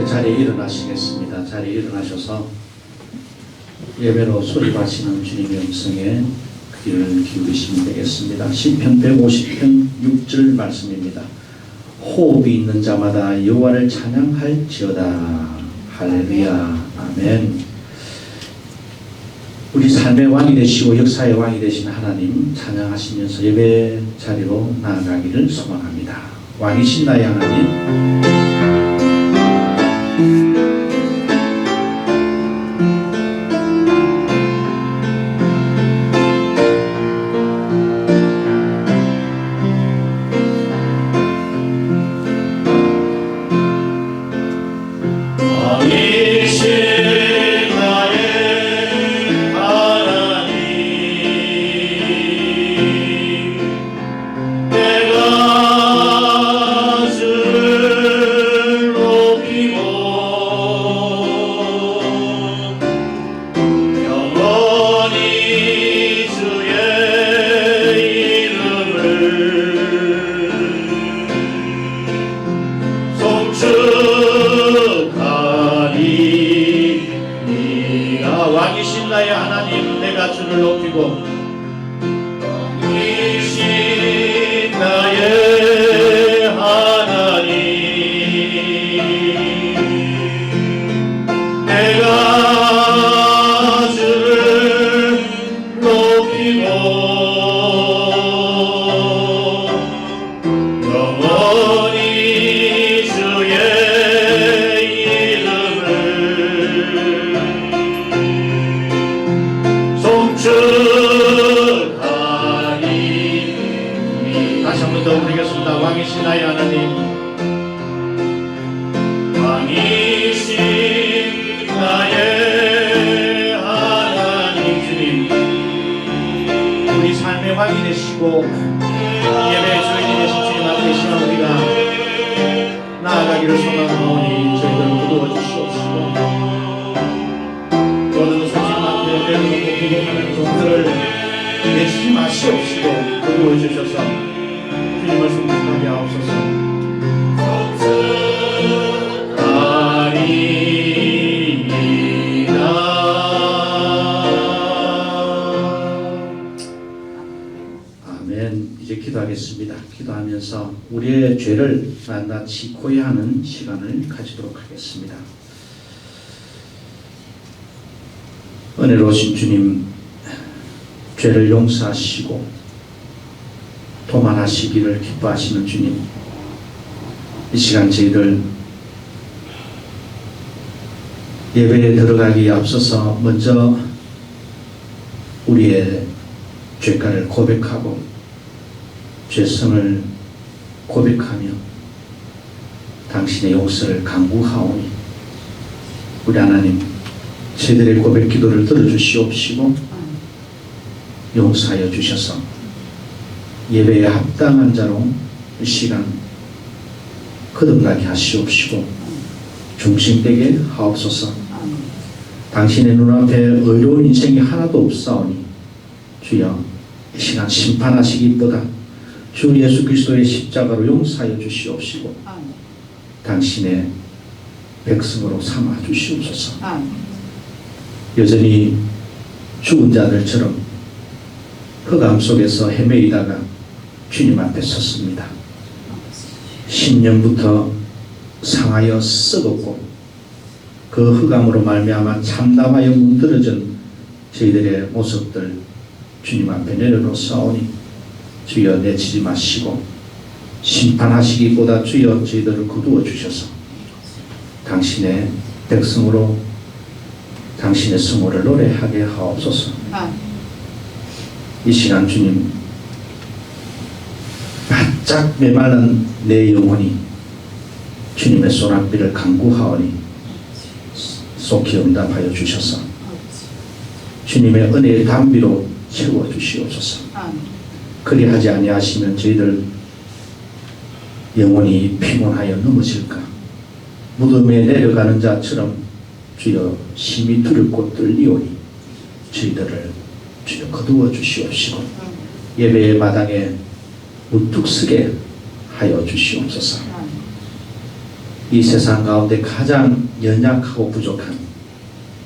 자리에 일어나시겠습니다. 자리에 일어나셔서 예배로 소리하시는 주님의 음성에 귀를 기울이시면 되겠습니다. 시편 150편 6절 말씀입니다. 호흡이 있는 자마다 여호와를 찬양할지어다. 할렐루야. 아멘. 우리 삶의 왕이 되시고 역사의 왕이 되신 하나님 찬양하시면서 예배 자리로 나아가기를 소망합니다. 왕이신 나의 하나님, 왕이신 나의 하나님, 내가 주를 높이고 왕이신 나의 하나님, 내가 주를 높이고 영원히 주의 다시 한 번 더 부르겠습니다. 왕이신 나의 하나님, 왕이신 나의 하나님 주님, 우리 삶의 왕이 되시고 예배의 주인이 되신 주님 앞에 이 시간 우리가 나아가기를 소망하오니 저희들을 거두어 주시옵시고 모든 소식만 내려놓고 기도하는 종들을 내치지 마시옵시고 거두어 주셔서 주님을 승복하게 하옵소서. 아멘. 이제 기도하겠습니다. 기도하면서 우리의 죄를 낱낱이 고해하는 시간을 가지도록 하겠습니다. 은혜로우신 주님, 죄를 용서하시고 도만하시기를 기뻐하시는 주님, 이 시간 저희들 예배에 들어가기에 앞서서 먼저 우리의 죄가를 고백하고 죄성을 고백하며 당신의 용서를 간구하오니 우리 하나님 저희들의 고백 기도를 들어주시옵시고 용서하여 주셔서 예배에 합당한 자로 이 시간 거듭나게 하시옵시고 중심되게 하옵소서. 당신의 눈앞에 의로운 인생이 하나도 없사오니 주여 이 시간 심판하시기보다 주 예수 그리스도의 십자가로 용서하여 주시옵시고 당신의 백성으로 삼아 주시옵소서. 여전히 죽은 자들처럼 흑암 속에서 헤매이다가 주님 앞에 섰습니다. 10년부터 상하여 썩었고 그 흑암으로 말미암아 참담하여 뭉들어진 저희들의 모습들 주님 앞에 내려놓사오니 주여 내치지 마시고 심판하시기보다 주여 저희들을 거두어 주셔서 당신의 백성으로 당신의 성호를 노래하게 하옵소서. 이 시간 주님, 바짝 메마른 내 영혼이 주님의 손앞비를 간구하오니 속히 응답하여 주셔서 주님의 은혜의 담비로 채워주시옵소서. 그리하지 아니하시면 저희들 영혼이 피곤하여 넘어질까 무덤에 내려가는 자처럼 주여 심히 두렵고 떨리오니 저희들을 주여 거두어 주시옵시고 예배의 마당에 우뚝 서게 하여 주시옵소서. 이 세상 가운데 가장 연약하고 부족한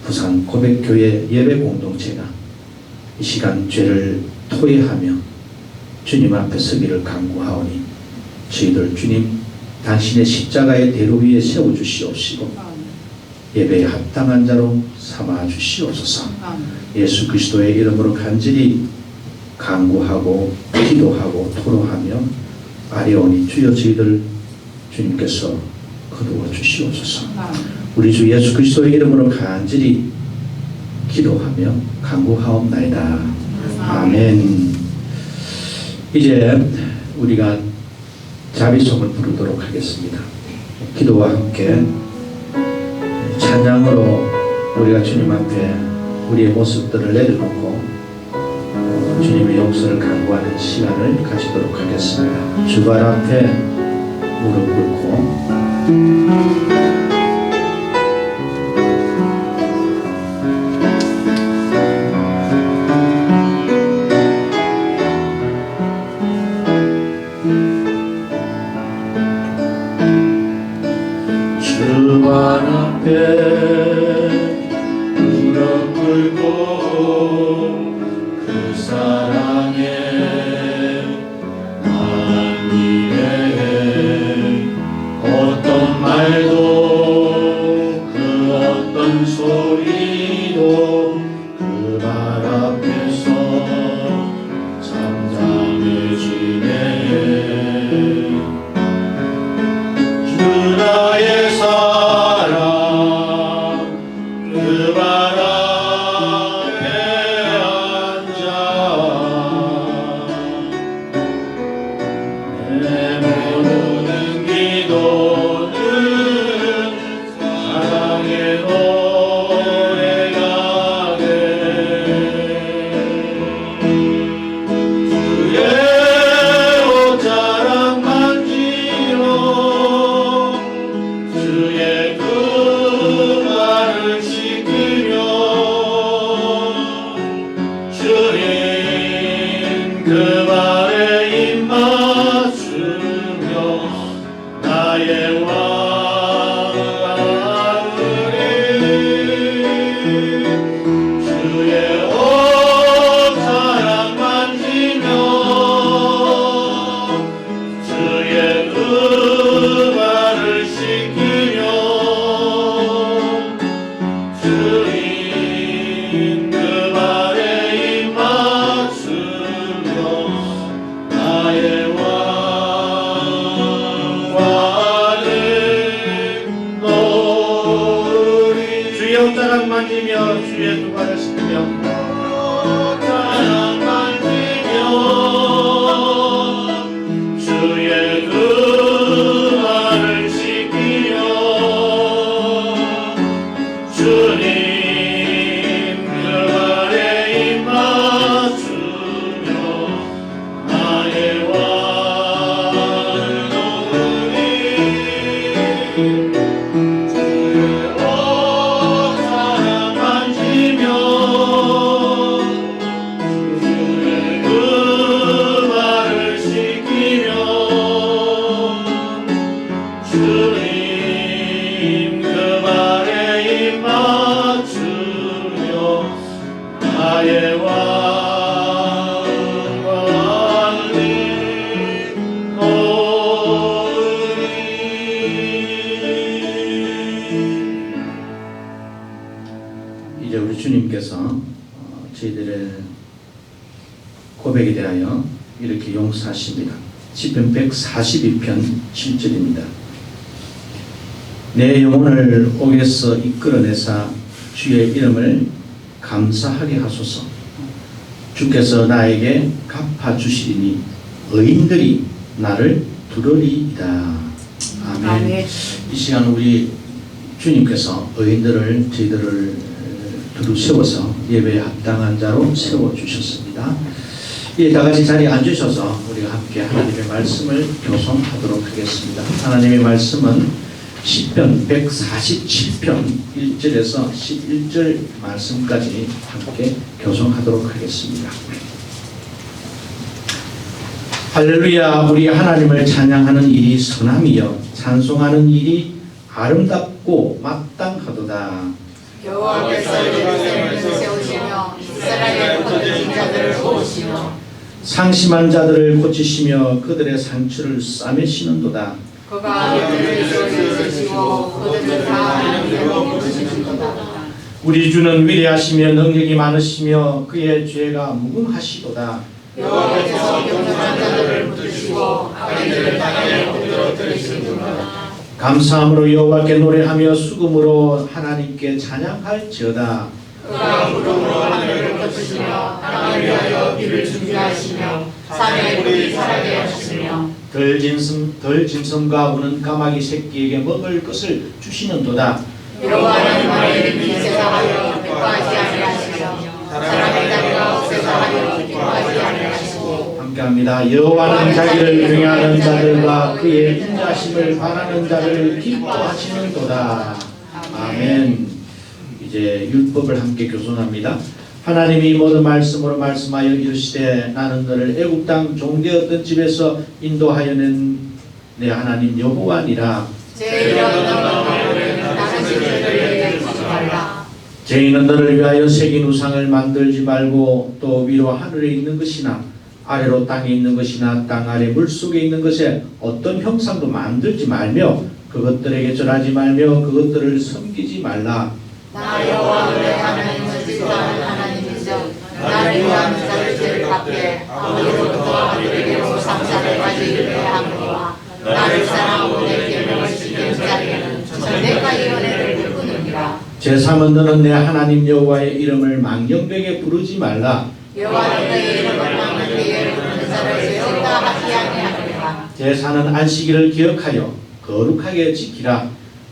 부산 고백교회 예배 공동체가 이 시간 죄를 토해하며 주님 앞에 서기를 간구하오니 저희들 주님 당신의 십자가의 대로 위에 세워주시옵시고 예배에 합당한 자로 삼아 주시옵소서. 예수 그리스도의 이름으로 간절히 간구하고 기도하고 토로하며 아뢰오니 주여 저희들 주님께서 거두어 주시옵소서. 우리 주 예수 그리스도의 이름으로 간절히 기도하며 간구하옵나이다. 아멘. 이제 우리가 자비송을 부르도록 하겠습니다. 기도와 함께 찬양으로 우리가 주님 앞에 우리의 모습들을 내려놓고 주님의 용서를 간구하는 시간을 가지도록 하겠습니다. 주발 앞에 무릎 꿇고 주발 앞에 무릎 꿇고 그 사랑에 한 일에 어떤 말도 그 어떤 소리도 그 말 앞에서 잠잠해지네. 주 나의 사랑 그 말 앞에 앉아 내 모든 기도는 사랑의 노래가 돼. 주의 옷자락 만지며 주의 그 말을 지키며 주님 그 말에 입 맞추며 나의 왕으리. 주의 옷자락 만지며 주의 그 말을 지키며 주님 그 말에 입 맞추며 나의 왕을 노으리. 주의 옷자락 만지며 주의 두 발을 씻으며 옷자락 만지며 주의 그 말을 지키며 주님 그 말에 입 맞추며 나의 왕을 노으리. 주의 옷자락 만지며 주의 그 말을 지키며 주님 그 말에 입 맞추며 나의 왕을 노으리. 이제 우리 주님께서 저희들의 고백에 대하여 이렇게 용서하십니다. 시편 142편 7절입니다. 내 영혼을 옥에서 이끌어내사 주의 이름을 감사하게 하소서. 주께서 나에게 갚아주시리니 의인들이 나를 두려리이다. 아멘. 이 시간 우리 주님께서 의인들을 저희들을 두루 세워서 예배에 합당한 자로 세워주셨습니다. 예, 다 같이 자리에 앉으셔서 우리가 함께 하나님의 말씀을 교송하도록 하겠습니다. 하나님의 말씀은 시편 147편 1절에서 11절 말씀까지 함께 교송하도록 하겠습니다. 할렐루야. 우리 하나님을 찬양하는 일이 선함이요 찬송하는 일이 아름답고 마땅하도다. 여호와께서 예루살렘을 세우시며 이스라엘의 거듭진 자들을 도우시며 상심한 자들을 고치시며 그들의 상처를 싸매시는도다. 그가 그들을 이끌으시고 그들을 다 하나님께로 부르시는도다. 우리 주는 위대하시며 능력이 많으시며 그의 죄가 무궁하시도다. 여호와께서 경건한 자들을 붙드시고 악인들을 땅에 엎드려 들이시는도다. 감사함으로 여호와께 노래하며 수금으로 하나님께 찬양할지어다. 그가 구름으로 하늘을 덮으시며 땅을 위하여 비를 준비하시며 산에 물이 자라게 하시며 덜짐승과 우는 까마귀 새끼에게 먹을 것을 주시는도다. 여호와는 말을 빛에서 하여 기뻐하지 아니하시며 사람의 다리가 없애서 하여 기뻐하지 아니하시고 함께합니다. 여호와는 자기를 경외하는 자들과 그의 인자심을 바라는 자를 기뻐하시는도다. 아멘. 이제 율법을 함께 교손합니다. 하나님이 모든 말씀으로 말씀하여 이르시되 나는 너를 애굽 땅 종되었던 집에서 인도하여 낸 내 하나님 여호와니라. 죄인은 나는 죄인들에게 주지 말라. 죄인은 너를 위하여 새긴 우상을 만들지 말고 또 위로 하늘에 있는 것이나 아래로 땅에 있는 것이나 땅 아래 물속에 있는 것에 어떤 형상도 만들지 말며 그것들에게 절하지 말며 그것들을 섬기지 말라. 나 여호와 너의 하나님은 진정한 하나님이죠. 나를 위한 자를 죄를 갚게 아버지로부터 아들에게로 상사를 가지게 하노라. 나를 사랑하고 내 계명을 지키는 자에게는 전대까지 은혜를 베푸느니라. 제3은 너는 내 하나님 여호와의 이름을 망령되게 부르지 말라. 여호와는 너의 이름을 망령되게 부르는 자를 죄없다 하지 아니하리라. 제4는 안식일을 기억하여 거룩하게 지키라.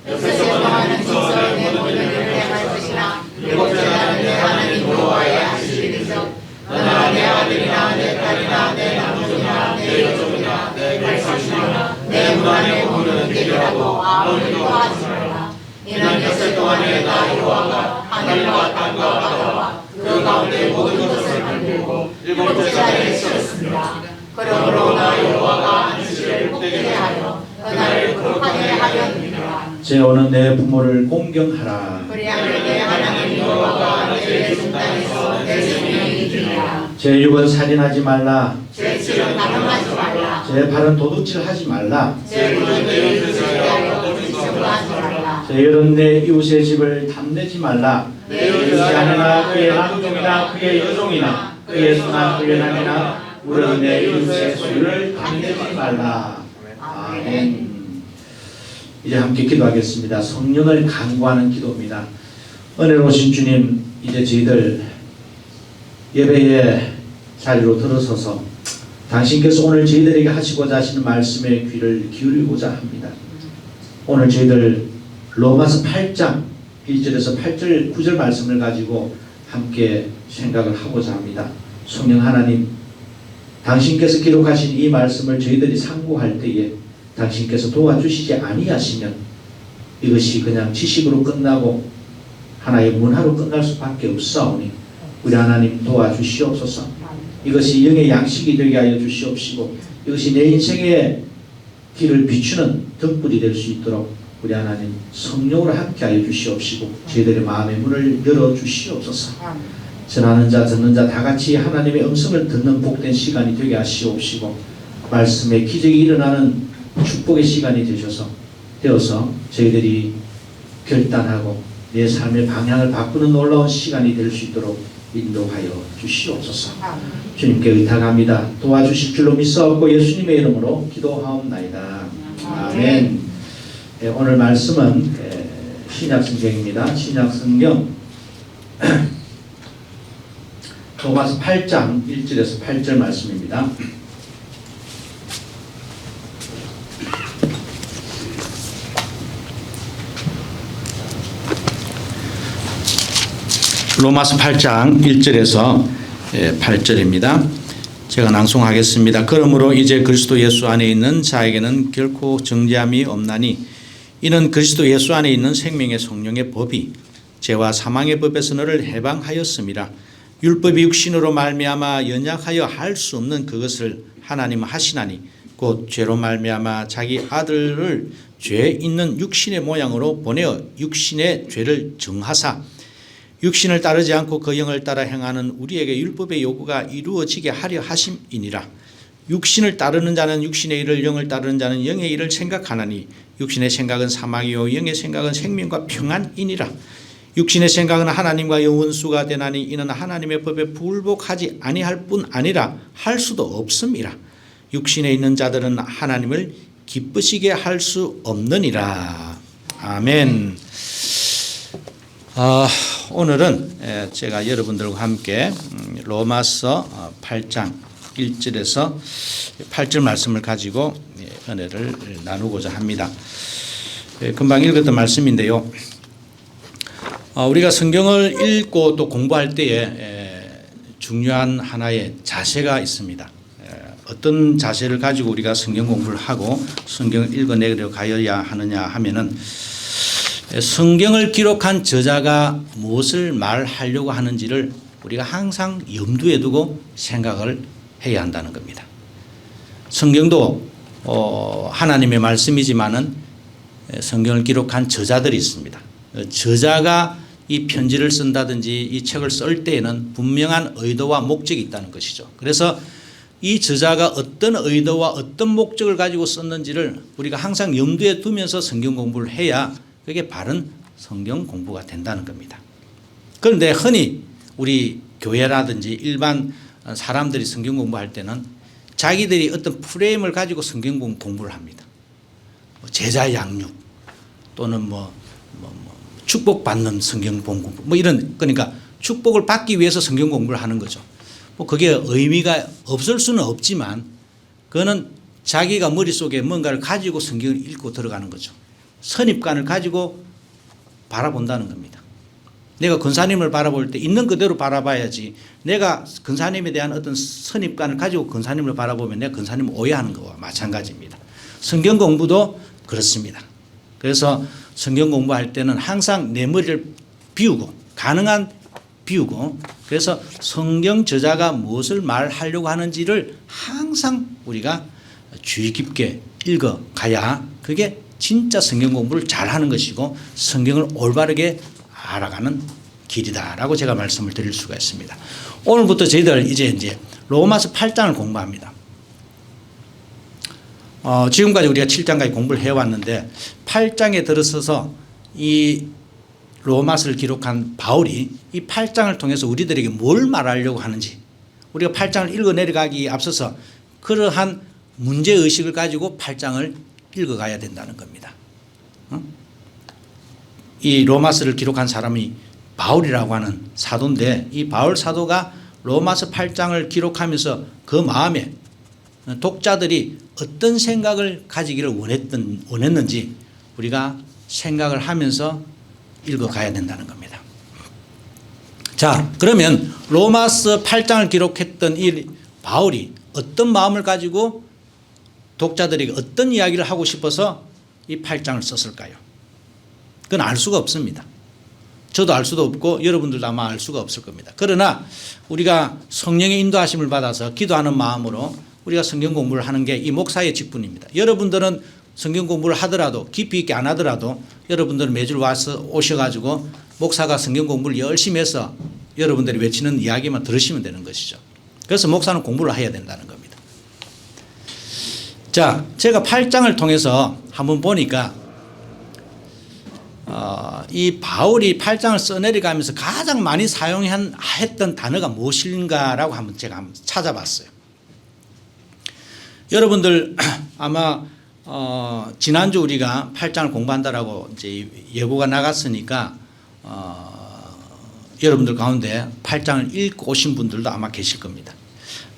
엿새 동안은 진설의 내 모든 일을 행할 것이나 일곱째 날은 내 하나님 여호와의 안식일이죠. 너나 내 아들이나 내 딸이나 내 남종이나 내 여종이나 내 발손이나 내 문안에 오는 계기라고 아무리도 하지 말라. 이는 엿새 동안에 나 여호와가 하늘과 땅과 바다와 그 가운데 모든 것을 만들고 일곱째 날에 쉬었습니다. 그러므로 나 여호와가 안식일을 복되게 하여 그날을 거룩하게 하려니라. 제5는 내 부모를 공경하라. 그리하면 내 하나님 여호와가 너희의 중단에서 내 생명이 이기리라. 제6은 살인하지 말라. 제7은 남용하지 말라. 제8은 도둑질하지 말라. 제9는 내 이웃을 대하여 거짓으로 하지 말라. 제10은 내 이웃의 집을 탐내지 말라. 내 그의 아내나 그의 남종이나 그의 여종이나 그의 소나 그의 남이나 우리 내 이웃의 소유를 탐내지 말라. 아멘. 이제 함께 기도하겠습니다. 성령을 간구하는 기도입니다. 은혜로우신 주님, 이제 저희들 예배의 자리로 들어서서 당신께서 오늘 저희들에게 하시고자 하시는 말씀에 귀를 기울이고자 합니다. 오늘 저희들 로마서 8장 1절에서 8절 9절 말씀을 가지고 함께 생각을 하고자 합니다. 성령 하나님, 당신께서 기록하신 이 말씀을 저희들이 상고할 때에 당신께서 도와주시지 아니하시면 이것이 그냥 지식으로 끝나고 하나의 문화로 끝날 수밖에 없사오니 우리 하나님 도와주시옵소서. 이것이 영의 양식이 되게 하여 주시옵시고 이것이 내 인생의 길을 비추는 덕불이 될 수 있도록 우리 하나님 성령으로 함께하여 주시옵시고 저희들의 마음의 문을 열어주시옵소서. 전하는 자 듣는 자 다 같이 하나님의 음성을 듣는 복된 시간이 되게 하시옵시고 말씀의 기적이 일어나는 축복의 시간이 되어서 저희들이 결단하고 내 삶의 방향을 바꾸는 놀라운 시간이 될 수 있도록 인도하여 주시옵소서. 주님께 의탁합니다. 도와주실 줄로 믿사옵고 예수님의 이름으로 기도하옵나이다. 아멘. 오늘 말씀은 신약성경입니다. 신약성경 로마서 8장 1절에서 8절 말씀입니다. 로마서 8장 1절에서 8절입니다. 제가 낭송하겠습니다. 그러므로 이제 그리스도 예수 안에 있는 자에게는 결코 정죄함이 없나니 이는 그리스도 예수 안에 있는 생명의 성령의 법이 죄와 사망의 법에서 너를 해방하였음이라. 율법이 육신으로 말미암아 연약하여 할 수 없는 그것을 하나님은 하시나니 곧 죄로 말미암아 자기 아들을 죄 있는 육신의 모양으로 보내어 육신의 죄를 정하사 육신을 따르지 않고 그 영을 따라 행하는 우리에게 율법의 요구가 이루어지게 하려 하심이니라. 육신을 따르는 자는 육신의 일을, 영을 따르는 자는 영의 일을 생각하나니 육신의 생각은 사망이요 영의 생각은 생명과 평안이니라. 육신의 생각은 하나님과 원수가 되나니 이는 하나님의 법에 불복하지 아니할 뿐 아니라 할 수도 없음이라. 육신에 있는 자들은 하나님을 기쁘시게 할 수 없느니라. 아멘. 오늘은 제가 여러분들과 함께 로마서 8장 1절에서 8절 말씀을 가지고 은혜를 나누고자 합니다. 금방 읽었던 말씀인데요. 우리가 성경을 읽고 또 공부할 때에 중요한 하나의 자세가 있습니다. 어떤 자세를 가지고 우리가 성경 공부를 하고 성경을 읽어내려 가야 하느냐 하면은 성경을 기록한 저자가 무엇을 말하려고 하는지를 우리가 항상 염두에 두고 생각을 해야 한다는 겁니다. 성경도 하나님의 말씀이지만은 성경을 기록한 저자들이 있습니다. 저자가 이 편지를 쓴다든지 이 책을 쓸 때에는 분명한 의도와 목적이 있다는 것이죠. 그래서 이 저자가 어떤 의도와 어떤 목적을 가지고 썼는지를 우리가 항상 염두에 두면서 성경 공부를 해야 그게 바른 성경 공부가 된다는 겁니다. 그런데 흔히 우리 교회라든지 일반 사람들이 성경 공부할 때는 자기들이 어떤 프레임을 가지고 성경 공부를 합니다. 제자 양육 또는 축복받는 성경 공부 이런, 그러니까 축복을 받기 위해서 성경 공부를 하는 거죠. 그게 의미가 없을 수는 없지만 그거는 자기가 머릿속에 뭔가를 가지고 성경을 읽고 들어가는 거죠. 선입관을 가지고 바라본다는 겁니다. 내가 근사님을 바라볼 때 있는 그대로 바라봐야지, 내가 근사님에 대한 어떤 선입관을 가지고 근사님을 바라보면 내가 근사님을 오해하는 것과 마찬가지입니다. 성경 공부도 그렇습니다. 그래서 성경 공부할 때는 항상 내 머리를 비우고, 가능한 비우고, 그래서 성경 저자가 무엇을 말하려고 하는지를 항상 우리가 주의 깊게 읽어가야 그게 진짜 성경 공부를 잘하는 것이고 성경을 올바르게 알아가는 길이다라고 제가 말씀을 드릴 수가 있습니다. 오늘부터 저희들 이제 로마서 8장을 공부합니다. 지금까지 우리가 7장까지 공부를 해왔는데 8장에 들어서서 이 로마서를 기록한 바울이 이 8장을 통해서 우리들에게 뭘 말하려고 하는지, 우리가 8장을 읽어 내려가기에 앞서서 그러한 문제의식을 가지고 8장을 읽어가야 된다는 겁니다. 이 로마서를 기록한 사람이 바울이라고 하는 사도인데, 이 바울 사도가 로마서 8장을 기록하면서 그 마음에 독자들이 어떤 생각을 가지기를 원했는지 우리가 생각을 하면서 읽어가야 된다는 겁니다. 자, 그러면 로마서 8장을 기록했던 이 바울이 어떤 마음을 가지고 독자들에게 어떤 이야기를 하고 싶어서 이 8장을 썼을까요? 그건 알 수가 없습니다. 저도 알 수도 없고 여러분들도 아마 알 수가 없을 겁니다. 그러나 우리가 성령의 인도하심을 받아서 기도하는 마음으로 우리가 성경 공부를 하는 게 이 목사의 직분입니다. 여러분들은 성경 공부를 하더라도 깊이 있게 안 하더라도 여러분들은 매주 와서 오셔가지고 목사가 성경 공부를 열심히 해서 여러분들이 외치는 이야기만 들으시면 되는 것이죠. 그래서 목사는 공부를 해야 된다는 겁니다. 자, 제가 8장을 통해서 한번 보니까 이 바울이 8장을 써내려가면서 가장 많이 사용했던 단어가 무엇인가라고 제가 한번 찾아봤어요. 여러분들 아마 지난주 우리가 8장을 공부한다라고 이제 예고가 나갔으니까 여러분들 가운데 8장을 읽고 오신 분들도 아마 계실 겁니다.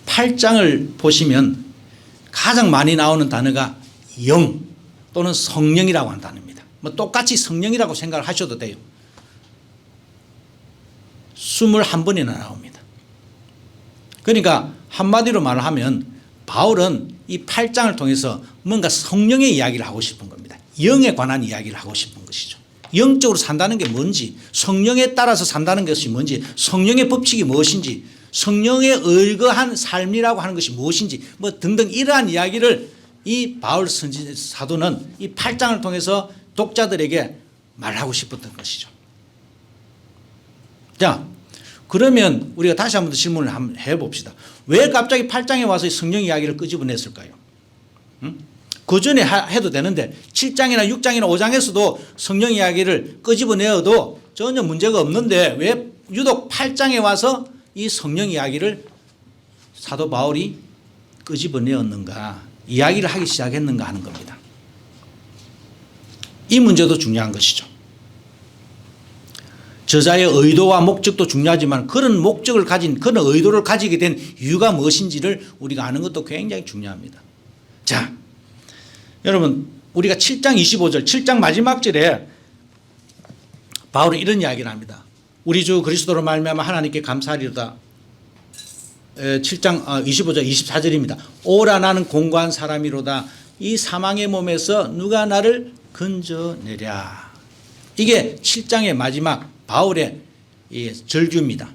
8장을 보시면 가장 많이 나오는 단어가 영 또는 성령이라고 하는 단어입니다. 똑같이 성령이라고 생각을 하셔도 돼요. 21번이나 나옵니다. 그러니까 한마디로 말하면 바울은 이 8장을 통해서 뭔가 성령의 이야기를 하고 싶은 겁니다. 영에 관한 이야기를 하고 싶은 것이죠. 영적으로 산다는 게 뭔지, 성령에 따라서 산다는 것이 뭔지, 성령의 법칙이 무엇인지, 성령에 의거한 삶이라고 하는 것이 무엇인지 등등 이러한 이야기를 이 바울 사도는 이 8장을 통해서 독자들에게 말하고 싶었던 것이죠. 자, 그러면 우리가 다시 한번 더 질문을 한번 해봅시다. 왜 갑자기 8장에 와서 성령 이야기를 끄집어냈을까요? 그 전에 해도 되는데 7장이나 6장이나 5장에서도 성령 이야기를 끄집어내어도 전혀 문제가 없는데 왜 유독 8장에 와서 이 성령 이야기를 사도 바울이 끄집어내었는가, 이야기를 하기 시작했는가 하는 겁니다. 이 문제도 중요한 것이죠. 저자의 의도와 목적도 중요하지만 그런 목적을 가진, 그런 의도를 가지게 된 이유가 무엇인지를 우리가 아는 것도 굉장히 중요합니다. 자, 여러분, 우리가 7장 25절, 7장 마지막 절에 바울은 이런 이야기를 합니다. 우리 주 그리스도로 말미암아 하나님께 감사하리로다. 7장 25절 24절입니다. 오라 나는 공고한 사람이로다. 이 사망의 몸에서 누가 나를 건져내랴. 이게 7장의 마지막 바울의 이 절규입니다.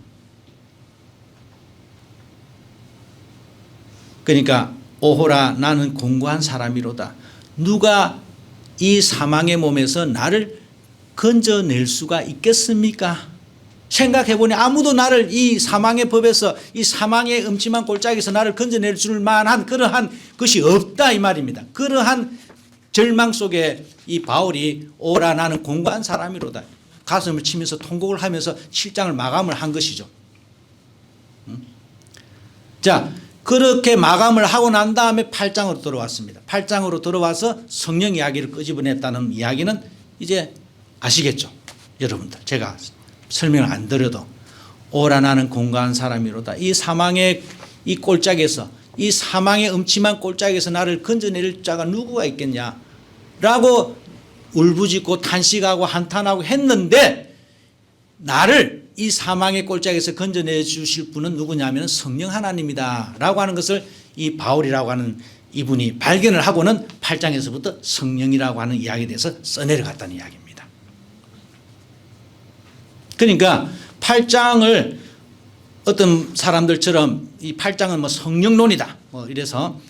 그러니까 오호라 나는 공고한 사람이로다. 누가 이 사망의 몸에서 나를 건져낼 수가 있겠습니까? 생각해보니 아무도 나를 이 사망의 법에서, 이 사망의 음침한 골짜기에서 나를 건져낼 줄 만한 그러한 것이 없다 이 말입니다. 그러한 절망 속에 이 바울이 오라 나는 공고한 사람이로다 가슴을 치면서 통곡을 하면서 7장을 마감을 한 것이죠. 자, 그렇게 마감을 하고 난 다음에 8장으로 들어왔습니다. 8장으로 들어와서 성령 이야기를 끄집어냈다는 이야기는 이제 아시겠죠? 여러분들, 제가 설명을 안 드려도 오라 나는 공고한 사람이로다. 이 사망의 이 골짜기에서, 이 사망의 음침한 골짜기에서 나를 건져낼 자가 누구가 있겠냐라고 울부짖고 탄식하고 한탄하고 했는데, 나를 이 사망의 골짜기에서 건져내 주실 분은 누구냐면 성령 하나님이다 라고 하는 것을 이 바울이라고 하는 이분이 발견을 하고는 8장에서부터 성령이라고 하는 이야기에 대해서 써내려갔다는 이야기입니다. 그러니까 8장을 어떤 사람들처럼 이 8장은 뭐 성령론이다 뭐 이래서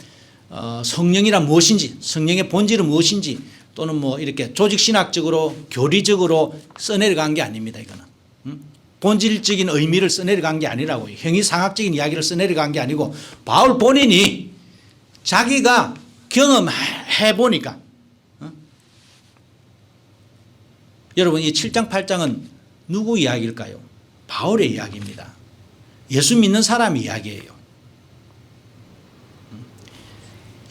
성령이란 무엇인지, 성령의 본질은 무엇인지, 또는 뭐 이렇게 조직신학적으로 교리적으로 써내려간 게 아닙니다. 이거는 본질적인 의미를 써내려간 게 아니라고요. 형이상학적인 이야기를 써내려간 게 아니고 바울 본인이 자기가 경험해 보니까 여러분, 이 7장 8장은 누구 이야기일까요? 바울의 이야기입니다. 예수 믿는 사람 이야기예요.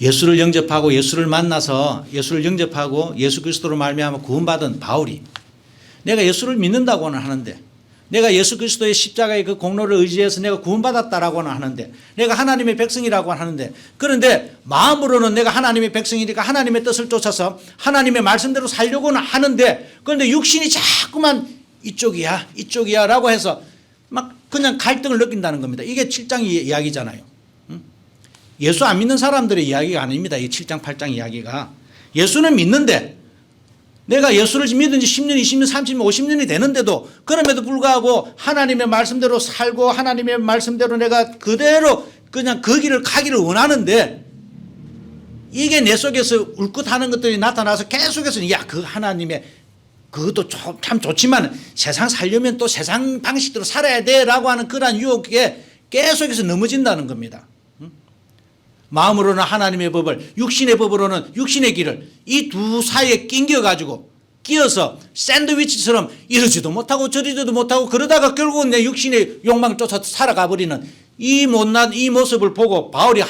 예수를 영접하고 예수를 만나서 예수를 영접하고 예수 그리스도로 말미암아 구원받은 바울이, 내가 예수를 믿는다고는 하는데, 내가 예수 그리스도의 십자가의 그 공로를 의지해서 내가 구원받았다라고는 하는데, 내가 하나님의 백성이라고 하는데, 그런데 마음으로는 내가 하나님의 백성이니까 하나님의 뜻을 쫓아서 하나님의 말씀대로 살려고는 하는데, 그런데 육신이 자꾸만 이쪽이야 라고 해서 막 그냥 갈등을 느낀다는 겁니다. 이게 7장 이야기잖아요. 예수 안 믿는 사람들의 이야기가 아닙니다. 이 7장 8장 이야기가. 예수는 믿는데, 내가 예수를 믿은 지 10년 20년 30년 50년이 되는데도 그럼에도 불구하고 하나님의 말씀대로 살고 하나님의 말씀대로 내가 그대로 그냥 그 길을 가기를 원하는데, 이게 내 속에서 울긋하는 것들이 나타나서 계속해서 야, 그 하나님의 그것도 참 좋지만 세상 살려면 또 세상 방식대로 살아야 돼 라고 하는 그러한 유혹에 계속해서 넘어진다는 겁니다. 마음으로는 하나님의 법을, 육신의 법으로는 육신의 길을, 이 두 사이에 끼어서 샌드위치처럼 이러지도 못하고 저러지도 못하고 그러다가 결국은 내 육신의 욕망을 쫓아 살아가 버리는 이 못난 이 모습을 보고 바울이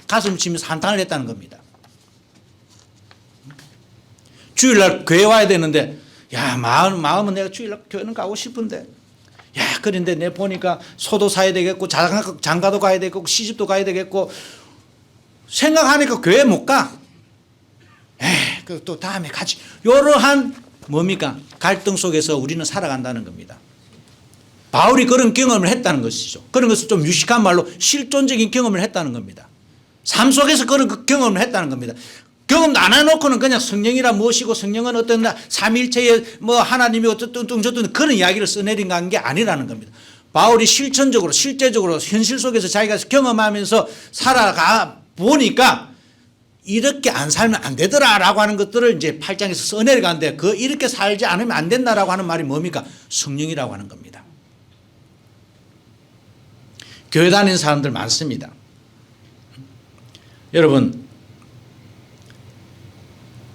가슴을 치면서 한탄을 했다는 겁니다. 주일날 교회 와야 되는데, 야, 마음은 내가 주일날 교회는 가고 싶은데, 야, 그런데 내 보니까 소도 사야 되겠고 장가도 가야 되겠고 시집도 가야 되겠고 생각하니까 교회 못 가. 그 또 다음에 가지. 이러한 뭡니까? 갈등 속에서 우리는 살아간다는 겁니다. 바울이 그런 경험을 했다는 것이죠. 그런 것을 좀 유식한 말로 실존적인 경험을 했다는 겁니다. 삶 속에서 그런 경험을 했다는 겁니다. 경험도 안 해놓고는 그냥 성령이라 무엇이고 성령은 어떤 삼일체의 뭐 하나님이 어쨌든 그런 이야기를 써내린 게 아니라는 겁니다. 바울이 실천적으로 실제적으로 현실 속에서 자기가 경험하면서 살아가 보니까 이렇게 안 살면 안 되더라라고 하는 것들을 이제 8장에서 써내려가는데 이렇게 살지 않으면 안 된다라고 하는 말이 뭡니까? 성령이라고 하는 겁니다. 교회 다니는 사람들 많습니다. 여러분,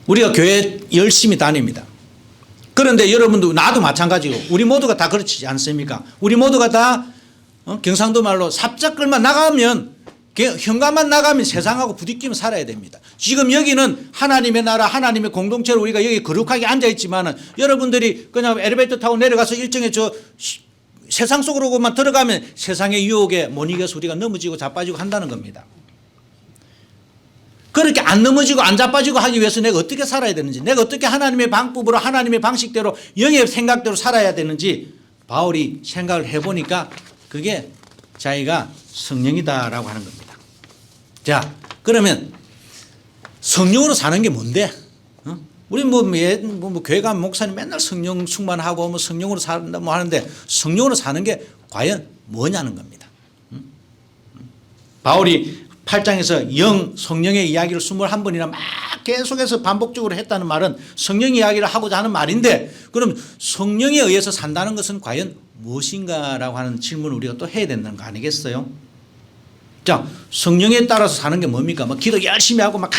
우리가 교회 열심히 다닙니다. 그런데 여러분도 나도 마찬가지고 우리 모두가 다 그렇지 않습니까? 우리 모두가 다 경상도 말로 삽작글만 나가면 현관만 나가면 세상하고 부딪히며 살아야 됩니다. 지금 여기는 하나님의 나라 하나님의 공동체로 우리가 여기 거룩하게 앉아있지만 여러분들이 그냥 엘리베이터 타고 내려가서 일정의 세상 속으로만 들어가면 세상의 유혹에 못 이겨서 우리가 넘어지고 자빠지고 한다는 겁니다. 그렇게 안 넘어지고 안 자빠지고 하기 위해서 내가 어떻게 살아야 되는지, 내가 어떻게 하나님의 방법으로 하나님의 방식대로 영의 생각대로 살아야 되는지 바울이 생각을 해보니까 그게 자기가 성령이다라고 하는 겁니다. 자, 그러면 성령으로 사는 게 뭔데? 우리 교회 가면 목사님 맨날 성령 충만하고 뭐 성령으로 산다 뭐 하는데 성령으로 사는 게 과연 뭐냐는 겁니다. 바울이 8장에서 성령의 이야기를 21번이나 막 계속해서 반복적으로 했다는 말은 성령 이야기를 하고자 하는 말인데, 그럼 성령에 의해서 산다는 것은 과연 무엇인가라고 하는 질문을 우리가 또 해야 된다는 거 아니겠어요? 자, 성령에 따라서 사는 게 뭡니까? 뭐 기도 열심히 하고 막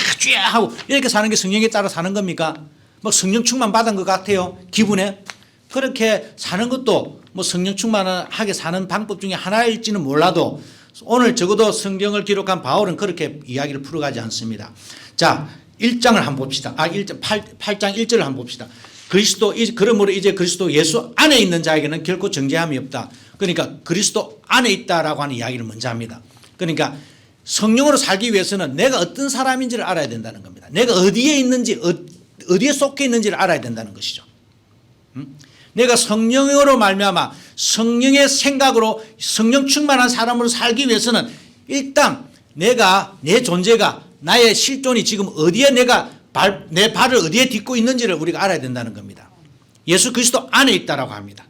하고 이렇게 사는 게 성령에 따라 사는 겁니까? 막 성령 충만 받은 것 같아요, 기분에. 그렇게 사는 것도 뭐 성령 충만하게 사는 방법 중에 하나일지는 몰라도 오늘 적어도 성경을 기록한 바울은 그렇게 이야기를 풀어가지 않습니다. 자, 1장을 한번 봅시다. 8장 1절을 한번 봅시다. 그러므로 이제 그리스도 예수 안에 있는 자에게는 결코 정죄함이 없다. 그러니까 그리스도 안에 있다라고 하는 이야기를 먼저 합니다. 그러니까 성령으로 살기 위해서는 내가 어떤 사람인지를 알아야 된다는 겁니다. 내가 어디에 있는지, 어디에 속해 있는지를 알아야 된다는 것이죠. 내가 성령으로 말미암아 성령의 생각으로 성령 충만한 사람으로 살기 위해서는 일단 내 존재가, 나의 실존이 지금 어디에 내 발을 어디에 딛고 있는지를 우리가 알아야 된다는 겁니다. 예수 그리스도 안에 있다라고 합니다.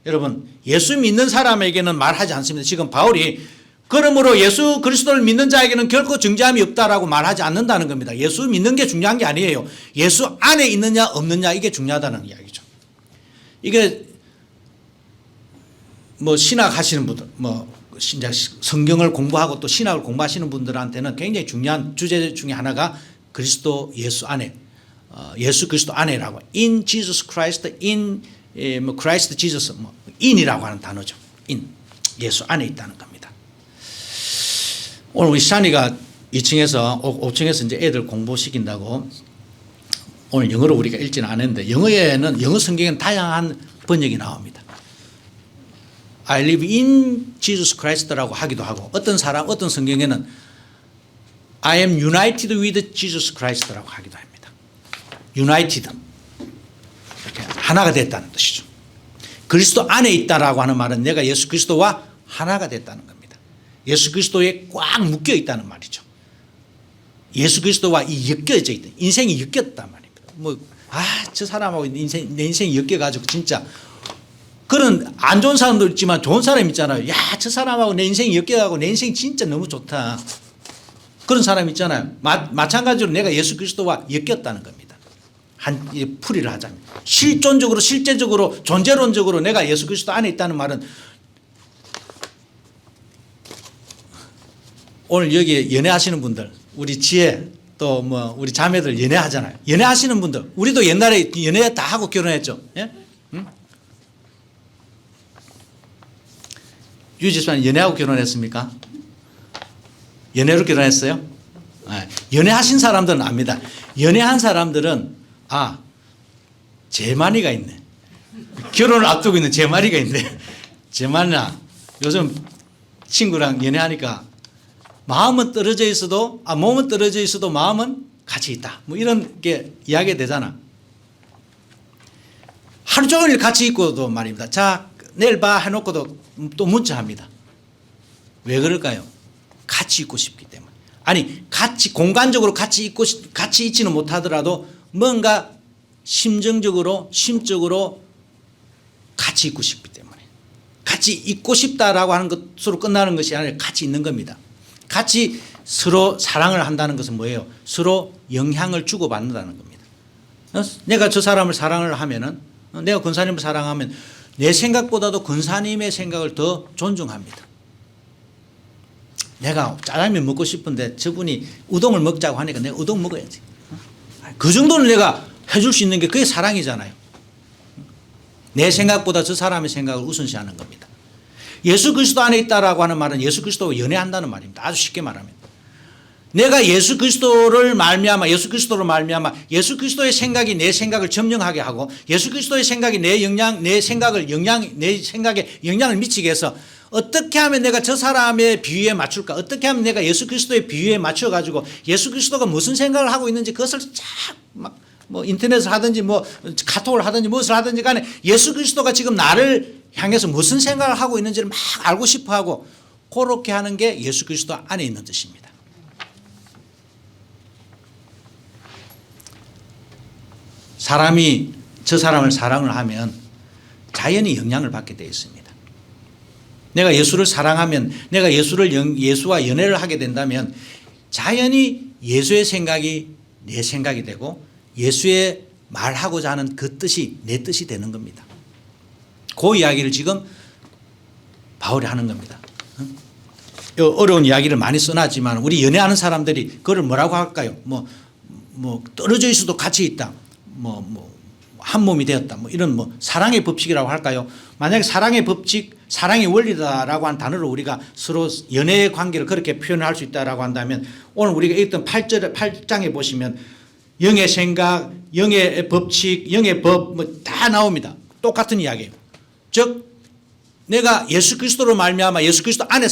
여러분, 예수 믿는 사람에게는 말하지 않습니다. 지금 바울이 그러므로 예수 그리스도를 믿는 자에게는 결코 정죄함이 없다라고 말하지 않는다는 겁니다. 예수 믿는 게 중요한 게 아니에요. 예수 안에 있느냐 없느냐 이게 중요하다는 이야기죠. 이게 뭐 신학 하시는 분들, 성경을 공부하고 또 신학을 공부하시는 분들한테는 굉장히 중요한 주제 중에 하나가 그리스도 예수 안에, 예수 그리스도 안에라고, in Jesus Christ, in Christ Jesus, in이라고 하는 단어죠. in, 예수 안에 있다는 겁니다. 오늘 우리 샤니가 2층에서 5층에서 이제 애들 공부시킨다고 오늘 영어로 우리가 읽지는 않았는데, 영어 성경에는 다양한 번역이 나옵니다. I live in Jesus Christ라고 하기도 하고, 어떤 성경에는 I am united with Jesus Christ라고 하기도 합니다. United, 이렇게 하나가 됐다는 뜻이죠. 그리스도 안에 있다라고 하는 말은 내가 예수 그리스도와 하나가 됐다는 겁니다. 예수 그리스도에 꽉 묶여 있다는 말이죠. 예수 그리스도와 엮여져 있다. 인생이 엮였단 말입니다. 저 사람하고 내 인생이 엮여가지고 진짜 그런 안 좋은 사람도 있지만 좋은 사람 있잖아요. 저 사람하고 내 인생이 엮여가고 내 인생이 진짜 너무 좋다. 그런 사람 있잖아요. 마찬가지로 내가 예수 그리스도와 엮였다는 겁니다. 풀이를 하자면. 실존적으로, 실제적으로, 존재론적으로 내가 예수 그리스도 안에 있다는 말은, 오늘 여기 연애하시는 분들, 우리 지혜, 또 우리 자매들 연애하잖아요. 연애하시는 분들, 우리도 옛날에 연애 다 하고 결혼했죠. 예? 응? 유지수는 연애하고 결혼했습니까? 연애로 결혼했어요? 네. 연애하신 사람들은 압니다. 연애한 사람들은 제만이가 있네. 결혼을 앞두고 있는 제만이가 있네. 제만아, 요즘 친구랑 연애하니까 마음은 떨어져 있어도, 몸은 떨어져 있어도 마음은 같이 있다. 이런 게 이야기가 되잖아. 하루 종일 같이 있고도 말입니다. 자, 내일 봐 해놓고도 또 문자합니다. 왜 그럴까요? 같이 있고 싶기 때문에. 아니, 공간적으로 같이 있지는 못하더라도 뭔가 심적으로 같이 있고 싶기 때문에. 같이 있고 싶다라고 하는 것으로 끝나는 것이 아니라 같이 있는 겁니다. 같이 서로 사랑을 한다는 것은 뭐예요? 서로 영향을 주고받는다는 겁니다. 내가 저 사람을 사랑을 하면은, 내가 권사님을 사랑하면 내 생각보다도 권사님의 생각을 더 존중합니다. 내가 짜장면 먹고 싶은데 저분이 우동을 먹자고 하니까 내가 우동 먹어야지. 그 정도는 내가 해줄 수 있는 게 그게 사랑이잖아요. 내 생각보다 저 사람의 생각을 우선시하는 겁니다. 예수 그리스도 안에 있다라고 하는 말은 예수 그리스도와 연애한다는 말입니다. 아주 쉽게 말하면. 내가 예수 그리스도를 말미암아 예수 그리스도의 생각이 내 생각을 점령하게 하고 예수 그리스도의 생각이 내 생각에 영향을 미치게 해서 어떻게 하면 내가 저 사람의 비유에 맞출까? 어떻게 하면 내가 예수 그리스도의 비유에 맞춰 가지고 예수 그리스도가 무슨 생각을 하고 있는지 그것을 뭐 인터넷을 하든지 뭐 카톡을 하든지 무엇을 하든지 간에 예수 그리스도가 지금 나를 향해서 무슨 생각을 하고 있는지를 막 알고 싶어 하고 그렇게 하는 게 예수 그리스도 안에 있는 뜻입니다. 사람이 저 사람을 사랑을 하면 자연히 영향을 받게 되어 있습니다. 내가 예수를 사랑하면 내가 예수와 연애를 하게 된다면 자연히 예수의 생각이 내 생각이 되고 예수의 말하고자 하는 그 뜻이 내 뜻이 되는 겁니다. 그 이야기를 지금 바울이 하는 겁니다. 어려운 이야기를 많이 써놨지만 우리 연애하는 사람들이 그걸 뭐라고 할까요? 뭐 떨어져 있어도 같이 있다. 한 몸이 되었다. 이런 사랑의 법칙이라고 할까요? 만약에 사랑의 법칙, 사랑의 원리다라고 한 단어로 우리가 서로 연애의 관계를 그렇게 표현할 수 있다라고 한다면 오늘 우리가 읽던 8장에 보시면 영의 생각, 영의 법칙, 영의 법 다 나옵니다. 똑같은 이야기예요. 즉 내가 예수 그리스도로 말미암아 예수 그리스도 안에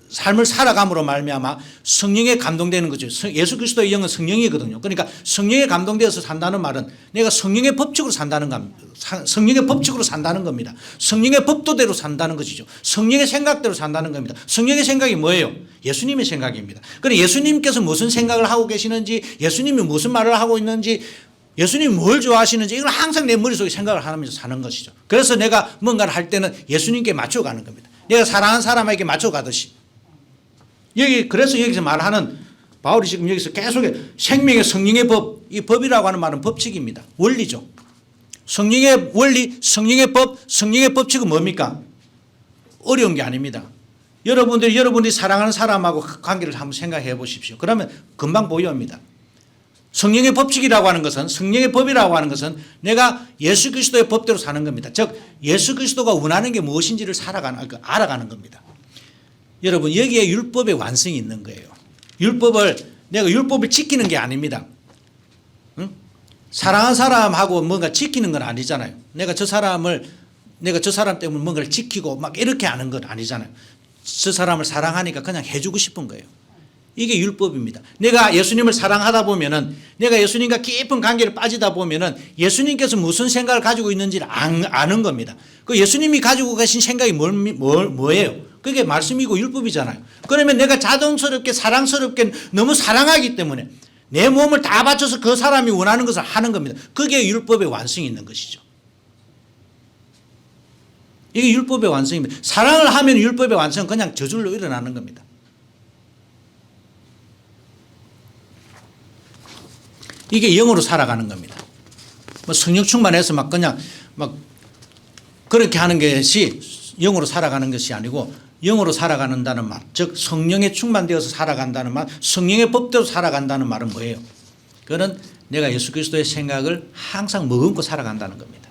삶을 살아감으로 말미암아 성령에 감동되는 거죠. 예수 그리스도의 영은 성령이거든요. 그러니까 성령에 감동되어서 산다는 말은 내가 성령의 법칙으로 산다는 겁니다. 성령의 법칙으로 산다는 겁니다. 성령의 법도대로 산다는 것이죠. 성령의 생각대로 산다는 겁니다. 성령의 생각이 뭐예요? 예수님의 생각입니다. 그런데 예수님께서 무슨 생각을 하고 계시는지, 예수님이 무슨 말을 하고 있는지, 예수님이 뭘 좋아하시는지 이걸 항상 내 머릿속에 생각을 하면서 사는 것이죠. 그래서 내가 뭔가를 할 때는 예수님께 맞춰가는 겁니다. 내가 사랑하는 사람에게 맞춰가듯이. 그래서 여기서 말하는 바울이 지금 여기서 계속 생명의 성령의 법, 이 법이라고 하는 말은 법칙입니다. 원리죠. 성령의 원리, 성령의 법, 성령의 법칙은 뭡니까? 어려운 게 아닙니다. 여러분들이 사랑하는 사람하고 관계를 한번 생각해 보십시오. 그러면 금방 보여옵니다. 성령의 법칙이라고 하는 것은, 성령의 법이라고 하는 것은 내가 예수 그리스도의 법대로 사는 겁니다. 즉 예수 그리스도가 원하는 게 무엇인지를 알아가는 겁니다. 여러분 여기에 율법의 완성이 있는 거예요. 내가 율법을 지키는 게 아닙니다. 응? 사랑하는 사람하고 뭔가 지키는 건 아니잖아요. 내가 저 사람 때문에 뭔가를 지키고 막 이렇게 하는 건 아니잖아요. 저 사람을 사랑하니까 그냥 해주고 싶은 거예요. 이게 율법입니다. 내가 예수님을 사랑하다 보면은, 내가 예수님과 깊은 관계를 빠지다 보면은 예수님께서 무슨 생각을 가지고 있는지를 아는 겁니다. 그 예수님이 가지고 계신 생각이 뭐예요? 그게 말씀이고 율법이잖아요. 그러면 내가 자동스럽게 사랑스럽게 너무 사랑하기 때문에 내 몸을 다 바쳐서 그 사람이 원하는 것을 하는 겁니다. 그게 율법의 완성이 있는 것이죠. 이게 율법의 완성입니다. 사랑을 하면 율법의 완성은 그냥 저절로 일어나는 겁니다. 이게 영으로 살아가는 겁니다. 성령 충만해서 그냥 그렇게 하는 것이 영으로 살아가는 것이 아니고 영으로 살아간다는 말, 즉 성령에 충만되어서 살아간다는 말, 성령의 법대로 살아간다는 말은 뭐예요? 그거는 내가 예수 그리스도의 생각을 항상 머금고 살아간다는 겁니다.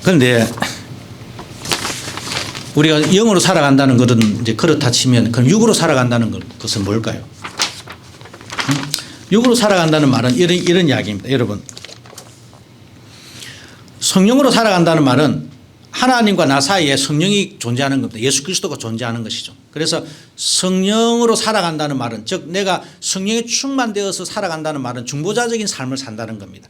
그런데 우리가 영으로 살아간다는 것은 이제 그렇다 치면 그럼 육으로 살아간다는 것은 뭘까요? 육으로 살아간다는 말은 이런 이야기입니다. 여러분, 성령으로 살아간다는 말은 하나님과 나 사이에 성령이 존재하는 겁니다. 예수 그리스도가 존재하는 것이죠. 그래서 성령으로 살아간다는 말은, 즉 내가 성령에 충만되어서 살아간다는 말은 중보자적인 삶을 산다는 겁니다.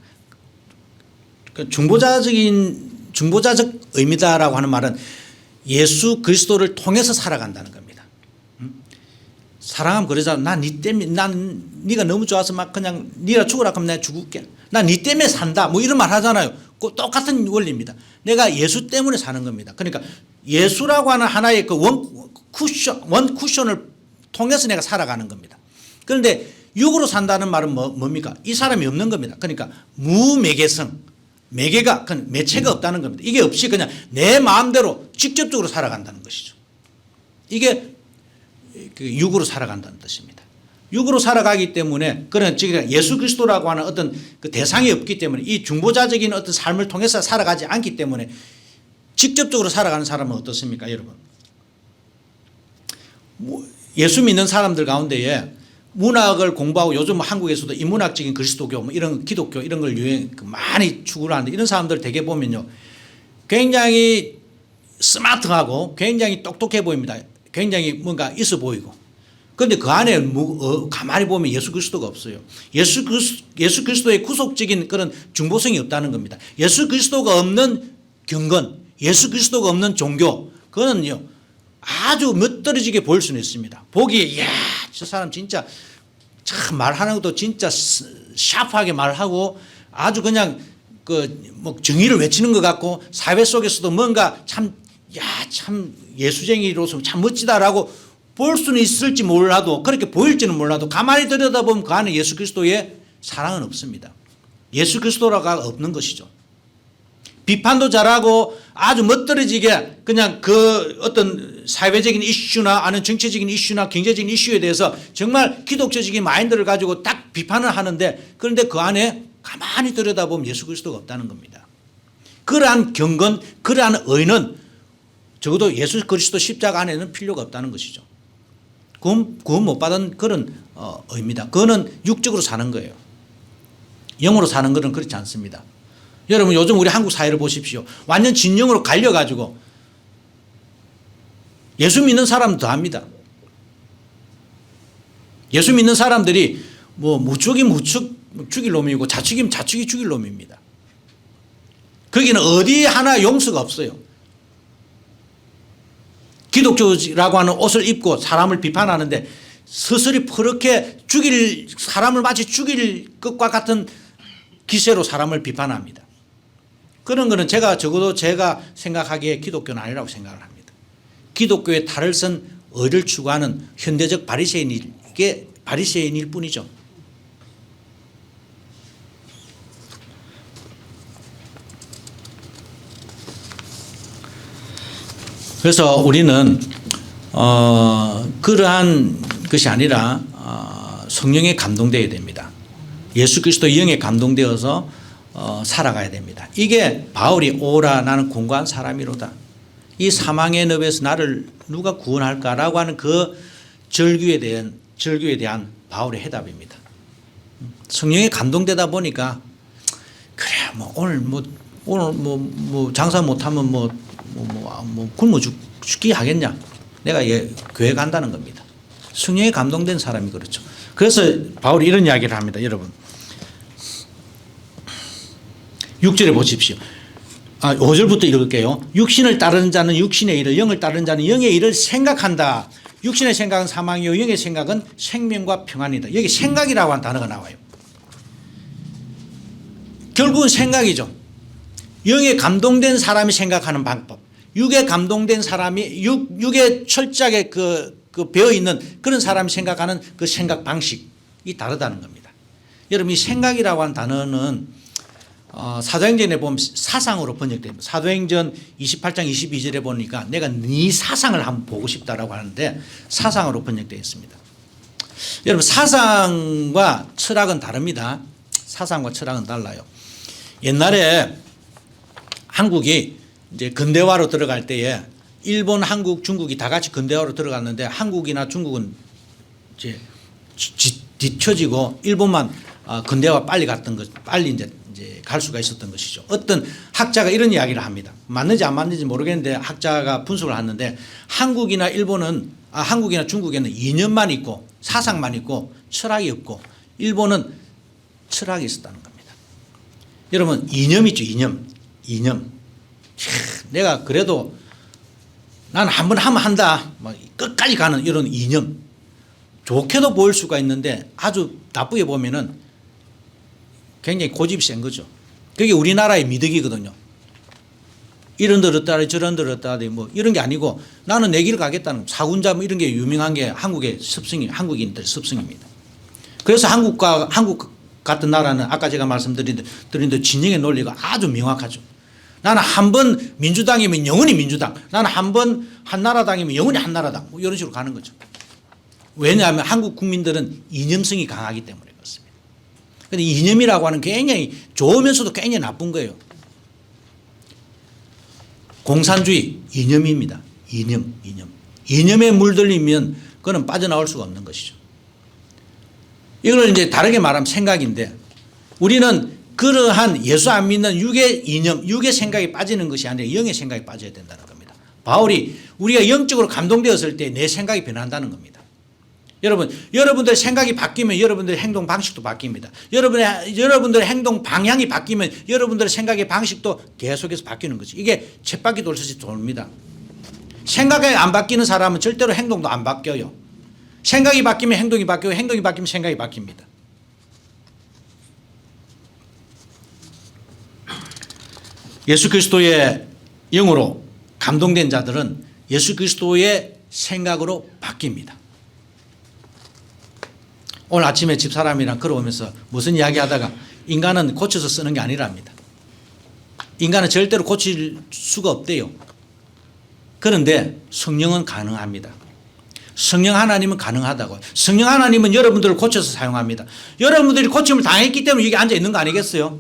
중보자적 의미다라고 하는 말은 예수 그리스도를 통해서 살아간다는 겁니다. 사랑하면 그러잖아. 난 네 때문에, 네가 너무 좋아서 그냥 네가 죽으라 하면 내가 죽을게. 난 네 때문에 산다. 이런 말 하잖아요. 그 똑같은 원리입니다. 내가 예수 때문에 사는 겁니다. 그러니까 예수라고 하는 하나의 그 원 쿠션을 통해서 내가 살아가는 겁니다. 그런데 육으로 산다는 말은 뭡니까? 이 사람이 없는 겁니다. 그러니까 무매개성, 매개가 매체가 없다는 겁니다. 이게 없이 그냥 내 마음대로 직접적으로 살아간다는 것이죠. 이게 그 육으로 살아간다는 뜻입니다. 육으로 살아가기 때문에 그런 지금 예수 그리스도라고 하는 어떤 그 대상이 없기 때문에 이 중보자적인 어떤 삶을 통해서 살아가지 않기 때문에 직접적으로 살아가는 사람은 어떻습니까, 여러분? 예수 믿는 사람들 가운데에 문학을 공부하고 요즘 한국에서도 인문학적인 그리스도교 뭐 이런 기독교 이런 걸 많이 추구를 하는데 이런 사람들 대개 보면요 굉장히 스마트하고 굉장히 똑똑해 보입니다. 굉장히 뭔가 있어 보이고 그런데 그 안에 가만히 보면 예수 그리스도가 없어요. 예수 그리스도의 구속적인 그런 중보성이 없다는 겁니다. 예수 그리스도가 없는 경건, 예수 그리스도가 없는 종교 그거는요 아주 멋들어지게 보일 수는 있습니다. 보기에 이야 저 사람 진짜 참 말하는 것도 진짜 샤프하게 말하고 아주 그냥 그 뭐 정의를 외치는 것 같고 사회 속에서도 뭔가 참 예수쟁이로서 참 멋지다라고 볼 수는 있을지 몰라도 그렇게 보일지는 몰라도 가만히 들여다보면 그 안에 예수 그리스도의 사랑은 없습니다. 예수 그리스도가 없는 것이죠. 비판도 잘하고 아주 멋들어지게 그냥 그 어떤 사회적인 이슈나 아니면 정치적인 이슈나 경제적인 이슈에 대해서 정말 기독교적인 마인드를 가지고 딱 비판을 하는데 그런데 그 안에 가만히 들여다보면 예수 그리스도가 없다는 겁니다. 그러한 경건, 그러한 의는 적어도 예수 그리스도 십자가 안에는 필요가 없다는 것이죠. 구원 못 받은 그런 의미다. 그거는 육적으로 사는 거예요. 영으로 사는 것은 그렇지 않습니다. 여러분 요즘 우리 한국 사회를 보십시오. 완전 진영으로 갈려가지고 예수 믿는 사람은 더합니다. 예수 믿는 사람들이 뭐 무축이 죽일 놈이고 자축이면 자축이 죽일 놈입니다. 거기는 어디 하나 용서가 없어요. 기독교라고 하는 옷을 입고 사람을 비판하는데 스스로 그렇게 사람을 마치 죽일 것과 같은 기세로 사람을 비판합니다. 그런 거는 적어도 제가 생각하기에 기독교는 아니라고 생각을 합니다. 기독교의 탈을 쓴 의를 추구하는 현대적 바리새인일 뿐이죠. 그래서 우리는 그러한 것이 아니라 성령에 감동되어야 됩니다. 예수 그리스도의 영에 감동되어서 살아가야 됩니다. 이게 바울이 오라 나는 공고한 사람이로다. 이 사망의 늪에서 나를 누가 구원할까라고 하는 그 절규에 대한 바울의 해답입니다. 성령에 감동되다 보니까 그래 뭐 오늘 장사 못하면 굶어 죽기 하겠냐. 내가 교회 간다는 겁니다. 성령에 감동된 사람이 그렇죠. 그래서 바울이 이런 이야기를 합니다. 여러분 6절에 보십시오. 5절부터 읽을게요. 육신을 따르는 자는 육신의 일을, 영을 따르는 자는 영의 일을 생각한다. 육신의 생각은 사망이요 영의 생각은 생명과 평안이다. 여기 생각이라고 하는 단어가 나와요. 결국은 생각이죠. 영에 감동된 사람이 생각하는 방법, 육에 감동된 사람이 육에 철저하게 그 배어 있는 그런 사람이 생각하는 그 생각 방식이 다르다는 겁니다. 여러분 이 생각이라고 하는 단어는 사도행전에 보면 사상으로 번역됩니다. 사도행전 28장 22절에 보니까 내가 네 사상을 한번 보고 싶다라고 하는데 사상으로 번역되어 있습니다. 여러분 사상과 철학은 다릅니다. 사상과 철학은 달라요. 옛날에 한국이 이제 근대화로 들어갈 때에 일본, 한국, 중국이 다 같이 근대화로 들어갔는데 한국이나 중국은 이제 뒤처지고 일본만 근대화 빨리 갔던 것, 빨리 이제 갈 수가 있었던 것이죠. 어떤 학자가 이런 이야기를 합니다. 맞는지 안 맞는지 모르겠는데 학자가 분석을 하는데 한국이나 중국에는 이념만 있고 사상만 있고 철학이 없고 일본은 철학이 있었다는 겁니다. 여러분 이념 있죠. 이념. 내가 그래도 난 한번 하면 한다. 끝까지 가는 이런 이념. 좋게도 보일 수가 있는데 아주 나쁘게 보면은 굉장히 고집이 센 거죠. 그게 우리나라의 미덕이거든요. 이런 데 얻었다 저런 데 얻었다 뭐 이런 게 아니고 나는 내 길 가겠다는 사군자 뭐 이런 게 유명한 게 한국의 습성이 한국인들 습성입니다. 그래서 한국 같은 나라는 아까 제가 말씀드린 대로 진영의 논리가 아주 명확하죠. 나는 한 번 민주당이면 영원히 민주당, 나는 한 번 한나라당이면 영원히 한나라당 뭐 이런 식으로 가는 거죠. 왜냐하면 한국 국민들은 이념성이 강하기 때문에 그렇습니다. 그런데 이념이라고 하는 굉장히 좋으면서도 굉장히 나쁜 거예요. 공산주의 이념입니다. 이념. 이념에 물들리면 그건 빠져나올 수가 없는 것이죠. 이걸 이제 다르게 말하면 생각인데 우리는 그러한 예수 안 믿는 육의 이념, 육의 생각에 빠지는 것이 아니라 영의 생각에 빠져야 된다는 겁니다. 바울이 우리가 영적으로 감동되었을 때 내 생각이 변한다는 겁니다. 여러분들의 생각이 바뀌면 여러분들의 행동 방식도 바뀝니다. 여러분들의 행동 방향이 바뀌면 여러분들의 생각의 방식도 계속해서 바뀌는 거죠. 이게 쳇바퀴 돌듯이 돕니다. 생각이 안 바뀌는 사람은 절대로 행동도 안 바뀌어요. 생각이 바뀌면 행동이 바뀌고 행동이 바뀌면 생각이 바뀝니다. 예수 그리스도의 영으로 감동된 자들은 예수 그리스도의 생각으로 바뀝니다. 오늘 아침에 집사람이랑 걸어오면서 무슨 이야기 하다가 인간은 고쳐서 쓰는 게 아니랍니다. 인간은 절대로 고칠 수가 없대요. 그런데 성령은 가능합니다. 성령 하나님은 가능하다고. 성령 하나님은 여러분들을 고쳐서 사용합니다. 여러분들이 고침을 당했기 때문에 여기 앉아 있는 거 아니겠어요?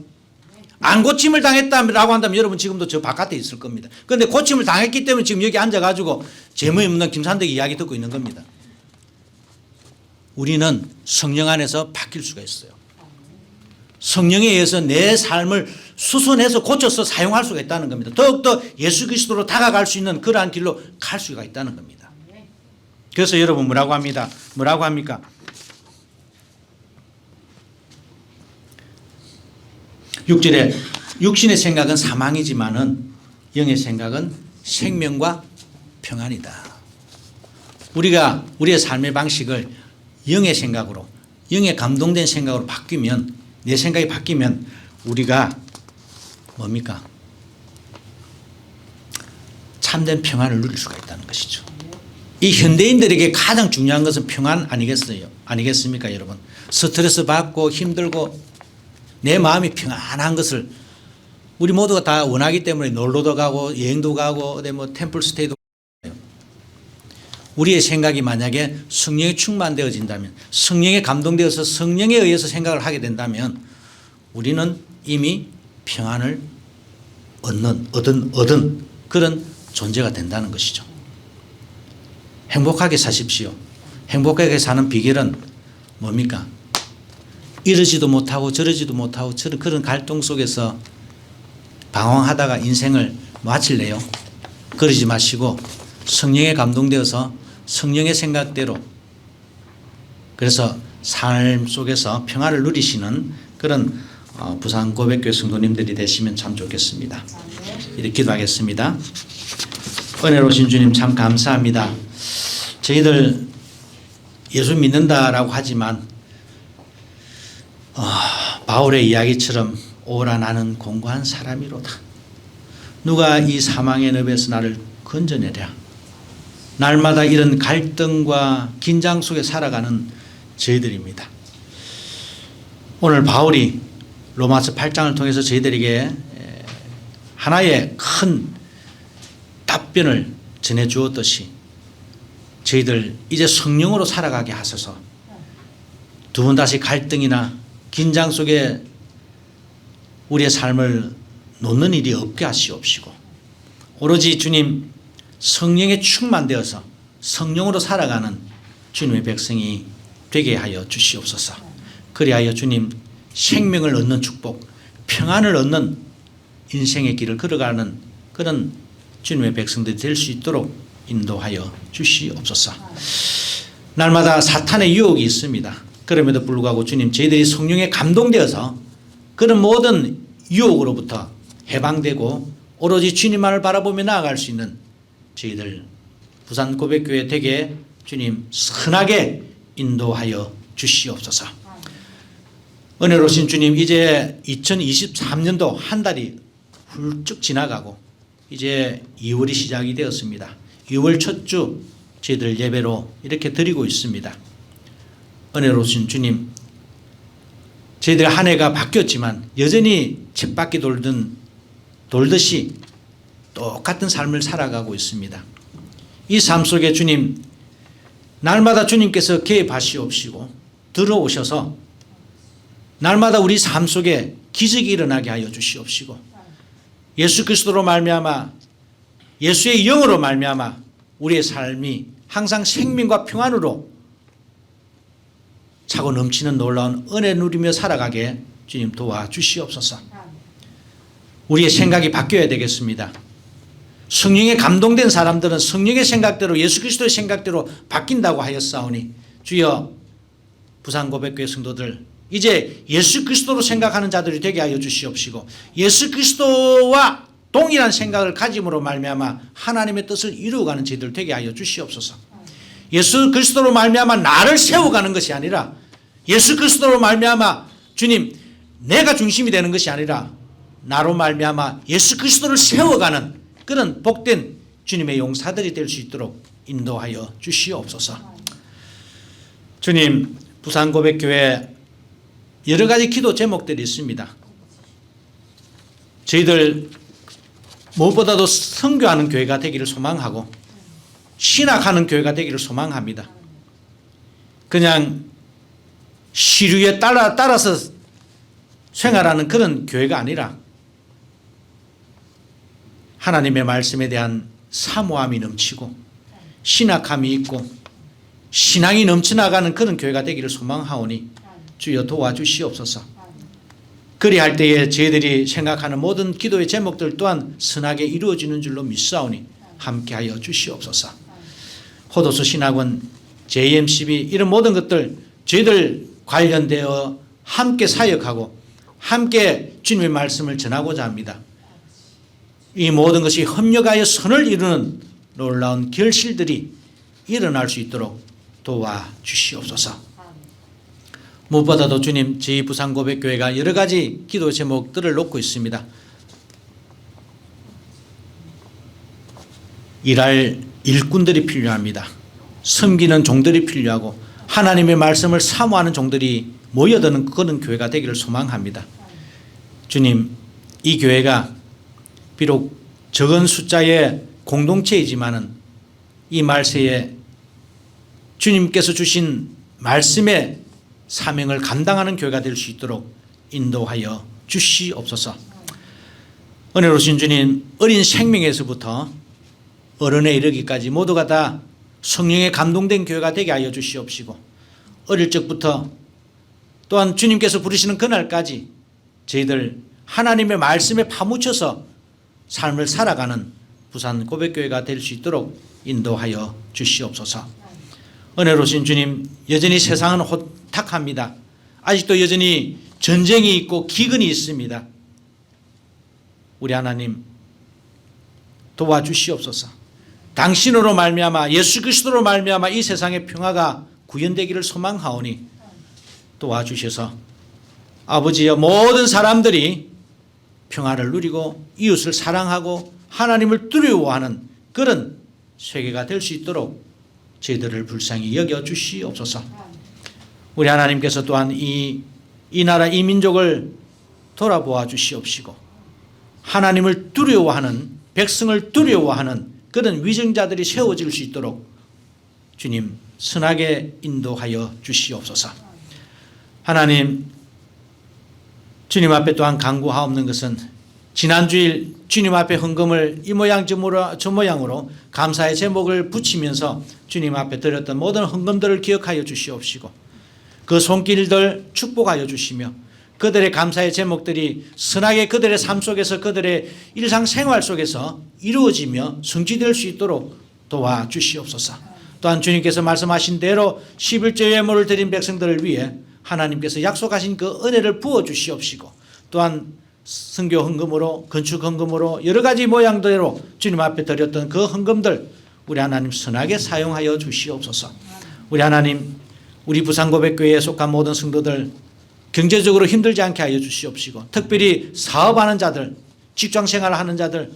안 고침을 당했다라고 한다면 여러분 지금도 저 바깥에 있을 겁니다. 그런데 고침을 당했기 때문에 지금 여기 앉아가지고 재무에 없는 김산덕이 이야기 듣고 있는 겁니다. 우리는 성령 안에서 바뀔 수가 있어요. 성령에 의해서 내 삶을 수선해서 고쳐서 사용할 수가 있다는 겁니다. 더욱더 예수 그리스도로 다가갈 수 있는 그러한 길로 갈 수가 있다는 겁니다. 그래서 여러분 뭐라고 합니다? 뭐라고 합니까? 육절에 육신의 생각은 사망이지만은 영의 생각은 생명과 평안이다. 우리가 우리의 삶의 방식을 영의 생각으로, 영의 감동된 생각으로 바뀌면, 내 생각이 바뀌면 우리가 뭡니까? 참된 평안을 누릴 수가 있다는 것이죠. 이 현대인들에게 가장 중요한 것은 평안 아니겠습니까 여러분? 스트레스 받고 힘들고 내 마음이 평안한 것을 우리 모두가 다 원하기 때문에 놀러도 가고 여행도 가고 뭐 템플스테이도 가요. 우리의 생각이 만약에 성령에 충만되어진다면, 성령에 감동되어서 성령에 의해서 생각을 하게 된다면 우리는 이미 평안을 얻은 그런 존재가 된다는 것이죠. 행복하게 사십시오. 행복하게 사는 비결은 뭡니까? 이러지도 못하고 저러지도 못하고 그런 갈등 속에서 방황하다가 인생을 마칠래요. 그러지 마시고 성령에 감동되어서 성령의 생각대로, 그래서 삶 속에서 평화를 누리시는 그런 부산 고백교회 성도님들이 되시면 참 좋겠습니다. 이렇게 기도하겠습니다. 은혜로우신 주님 참 감사합니다. 저희들 예수 믿는다라고 하지만 바울의 이야기처럼 오라 나는 공고한 사람이로다. 누가 이 사망의 늪에서 나를 건져내랴. 날마다 이런 갈등과 긴장 속에 살아가는 저희들입니다. 오늘 바울이 로마서 8장을 통해서 저희들에게 하나의 큰 답변을 전해주었듯이 저희들 이제 성령으로 살아가게 하소서. 두 번 다시 갈등이나 긴장 속에 우리의 삶을 놓는 일이 없게 하시옵시고, 오로지 주님 성령에 충만되어서 성령으로 살아가는 주님의 백성이 되게 하여 주시옵소서. 그리하여 주님 생명을 얻는 축복, 평안을 얻는 인생의 길을 걸어가는 그런 주님의 백성들이 될 수 있도록 인도하여 주시옵소서. 날마다 사탄의 유혹이 있습니다. 그럼에도 불구하고 주님 저희들이 성령에 감동되어서 그런 모든 유혹으로부터 해방되고 오로지 주님만을 바라보며 나아갈 수 있는 저희들 부산 고백교회 되게 주님 선하게 인도하여 주시옵소서. 은혜로우신 주님, 이제 2023년도 한 달이 훌쩍 지나가고 이제 2월이 시작이 되었습니다. 2월 첫 주 저희들 예배로 이렇게 드리고 있습니다. 은혜로우신 주님, 저희들 한 해가 바뀌었지만 여전히 쳇바퀴 돌듯이 똑같은 삶을 살아가고 있습니다. 이 삶 속에 주님, 날마다 주님께서 개입하시옵시고 들어오셔서 날마다 우리 삶 속에 기적이 일어나게 하여 주시옵시고 예수 그리스도로 말미암아 예수의 영으로 말미암아 우리의 삶이 항상 생명과 평안으로 차고 넘치는 놀라운 은혜 누리며 살아가게 주님 도와주시옵소서. 우리의 생각이 바뀌어야 되겠습니다. 성령에 감동된 사람들은 성령의 생각대로 예수 그리스도의 생각대로 바뀐다고 하였사오니 주여 부산고백교회 성도들 이제 예수 그리스도로 생각하는 자들이 되게 하여 주시옵시고 예수 그리스도와 동일한 생각을 가짐으로 말미암아 하나님의 뜻을 이루어가는 저희들 되게 하여 주시옵소서. 예수 그리스도로 말미암아 나를 세워가는 것이 아니라 예수 그리스도로 말미암아 주님 내가 중심이 되는 것이 아니라 나로 말미암아 예수 그리스도를 세워가는 그런 복된 주님의 용사들이 될 수 있도록 인도하여 주시옵소서. 주님, 부산고백교회 여러 가지 기도 제목들이 있습니다. 저희들 무엇보다도 선교하는 교회가 되기를 소망하고 신학하는 교회가 되기를 소망합니다. 그냥 시류에 따라서 생활하는 그런 교회가 아니라 하나님의 말씀에 대한 사모함이 넘치고 신학함이 있고 신앙이 넘쳐나가는 그런 교회가 되기를 소망하오니 주여 도와주시옵소서. 그리할 때에 저희들이 생각하는 모든 기도의 제목들 또한 선하게 이루어지는 줄로 믿사오니 함께하여 주시옵소서. 호도수 신학원, JMCB 이런 모든 것들 저희들 관련되어 함께 사역하고 함께 주님의 말씀을 전하고자 합니다. 이 모든 것이 협력하여 선을 이루는 놀라운 결실들이 일어날 수 있도록 도와주시옵소서. 무엇보다도 주님, 저희 부산고백교회가 여러 가지 기도 제목들을 놓고 있습니다. 일할 일꾼들이 필요합니다. 섬기는 종들이 필요하고 하나님의 말씀을 사모하는 종들이 모여드는 그런 교회가 되기를 소망합니다. 주님, 이 교회가 비록 적은 숫자의 공동체이지만은 이 말세에 주님께서 주신 말씀의 사명을 감당하는 교회가 될 수 있도록 인도하여 주시옵소서. 은혜로우신 주님, 어린 생명에서부터 어른에 이르기까지 모두가 다 성령에 감동된 교회가 되게 하여 주시옵시고 어릴 적부터 또한 주님께서 부르시는 그날까지 저희들 하나님의 말씀에 파묻혀서 삶을 살아가는 부산 고백교회가 될 수 있도록 인도하여 주시옵소서. 은혜로우신 주님, 여전히 세상은 호탁합니다. 아직도 여전히 전쟁이 있고 기근이 있습니다. 우리 하나님 도와주시옵소서. 당신으로 말미암아 예수 그리스도로 말미암아 이 세상의 평화가 구현되기를 소망하오니 도와주셔서 아버지여 모든 사람들이 평화를 누리고 이웃을 사랑하고 하나님을 두려워하는 그런 세계가 될 수 있도록 저희들을 불쌍히 여겨주시옵소서. 우리 하나님께서 또한 이 나라 이 민족을 돌아보아 주시옵시고 하나님을 두려워하는 백성을 두려워하는 그런 위정자들이 세워질 수 있도록 주님 선하게 인도하여 주시옵소서. 하나님, 주님 앞에 또한 간구하옵는 것은 지난주일 주님 앞에 헌금을 이 모양 저 모양으로 감사의 제목을 붙이면서 주님 앞에 드렸던 모든 헌금들을 기억하여 주시옵시고 그 손길들 축복하여 주시며 그들의 감사의 제목들이 선하게 그들의 삶 속에서 그들의 일상생활 속에서 이루어지며 성취될 수 있도록 도와주시옵소서. 또한 주님께서 말씀하신 대로 11조 예물을 드린 백성들을 위해 하나님께서 약속하신 그 은혜를 부어주시옵시고 또한 선교 헌금으로 건축 헌금으로 여러 가지 모양대로 주님 앞에 드렸던 그 헌금들 우리 하나님 선하게 사용하여 주시옵소서. 우리 하나님, 우리 부산고백교회에 속한 모든 성도들 경제적으로 힘들지 않게 하여 주시옵시고 특별히 사업하는 자들, 직장생활을 하는 자들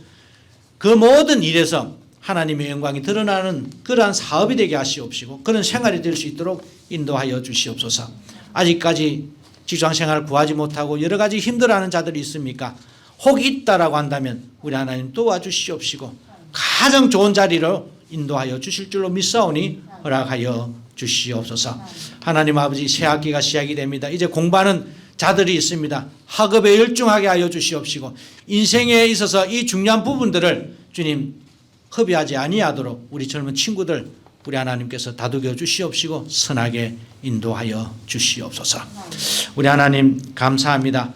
그 모든 일에서 하나님의 영광이 드러나는 그러한 사업이 되게 하시옵시고 그런 생활이 될 수 있도록 인도하여 주시옵소서. 아직까지 직장생활을 구하지 못하고 여러 가지 힘들어하는 자들이 있습니까? 혹 있다라고 한다면 우리 하나님 도와주시옵시고 가장 좋은 자리로 인도하여 주실 줄로 믿사오니 허락하여 주시옵소서. 하나님 아버지 새 학기가 시작이 됩니다. 이제 공부하는 자들이 있습니다. 학업에 열중하게 하여 주시옵시고 인생에 있어서 이 중요한 부분들을 주님 허비하지 아니하도록 우리 젊은 친구들 우리 하나님께서 다독여 주시옵시고 선하게 인도하여 주시옵소서. 우리 하나님 감사합니다.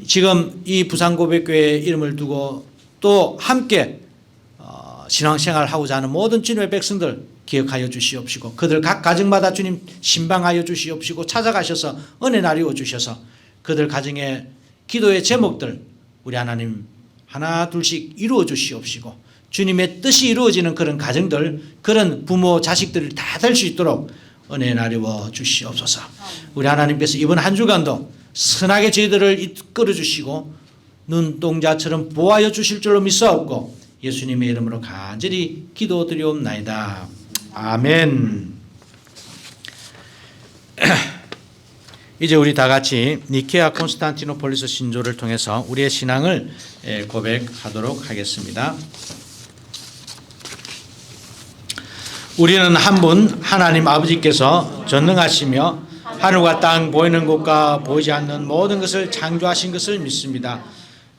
지금 이 부산고백교회 이름을 두고 또 함께 신앙생활을 하고자 하는 모든 주님의 백성들 기억하여 주시옵시고 그들 각 가정마다 주님 신방하여 주시옵시고 찾아가셔서 은혜 나누어 주셔서 그들 가정의 기도의 제목들 우리 하나님 하나 둘씩 이루어 주시옵시고 주님의 뜻이 이루어지는 그런 가정들 그런 부모 자식들을 다 될 수 있도록 은혜 나누어 주시옵소서. 우리 하나님께서 이번 한 주간도 선하게 저희들을 이끌어 주시고 눈동자처럼 보호하여 주실 줄로 믿사옵고 예수님의 이름으로 간절히 기도드리옵나이다. 아멘. 이제 우리 다 같이 니케아 콘스탄티노폴리스 신조를 통해서 우리의 신앙을 고백하도록 하겠습니다. 우리는 한 분 하나님 아버지께서 전능하시며 하늘과 땅 보이는 것과 보이지 않는 모든 것을 창조하신 것을 믿습니다.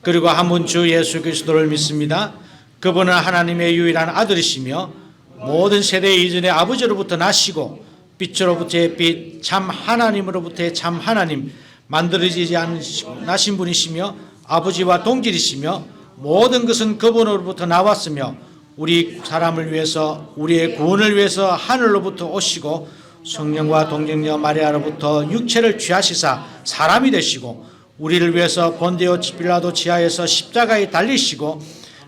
그리고 한 분 주 예수 그리스도를 믿습니다. 그분은 하나님의 유일한 아들이시며 모든 세대 이전의 아버지로부터 나시고 빛으로부터의 빛 참 하나님으로부터의 참 하나님 만들어지지 않으신 분이시며 아버지와 동질이시며 모든 것은 그분으로부터 나왔으며 우리 사람을 위해서 우리의 구원을 위해서 하늘로부터 오시고 성령과 동정녀 마리아로부터 육체를 취하시사 사람이 되시고 우리를 위해서 본디오 빌라도 지하에서 십자가에 달리시고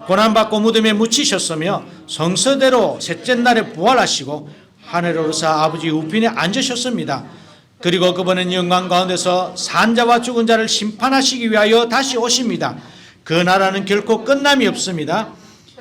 고난받고 무덤에 묻히셨으며 성서대로 셋째 날에 부활하시고 하늘에 오르사 아버지 우편에 앉으셨습니다. 그리고 그분은 영광 가운데서 산자와 죽은 자를 심판하시기 위하여 다시 오십니다. 그 나라는 결코 끝남이 없습니다.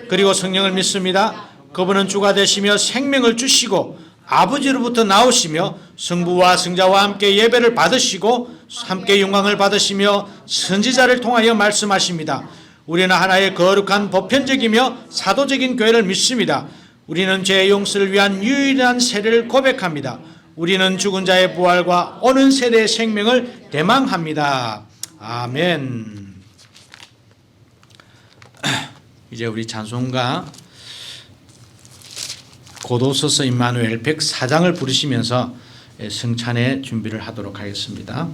그리고 성령을 믿습니다. 그분은 주가 되시며 생명을 주시고 아버지로부터 나오시며 성부와 성자와 함께 예배를 받으시고 함께 영광을 받으시며 선지자를 통하여 말씀하십니다. 우리는 하나의 거룩한 보편적이며 사도적인 교회를 믿습니다. 우리는 죄의 용서를 위한 유일한 세례를 고백합니다. 우리는 죽은 자의 부활과 오는 세대의 생명을 대망합니다. 아멘. 이제 우리 찬송가 고도서서 임마누엘 104장을 부르시면서 성찬의 준비를 하도록 하겠습니다.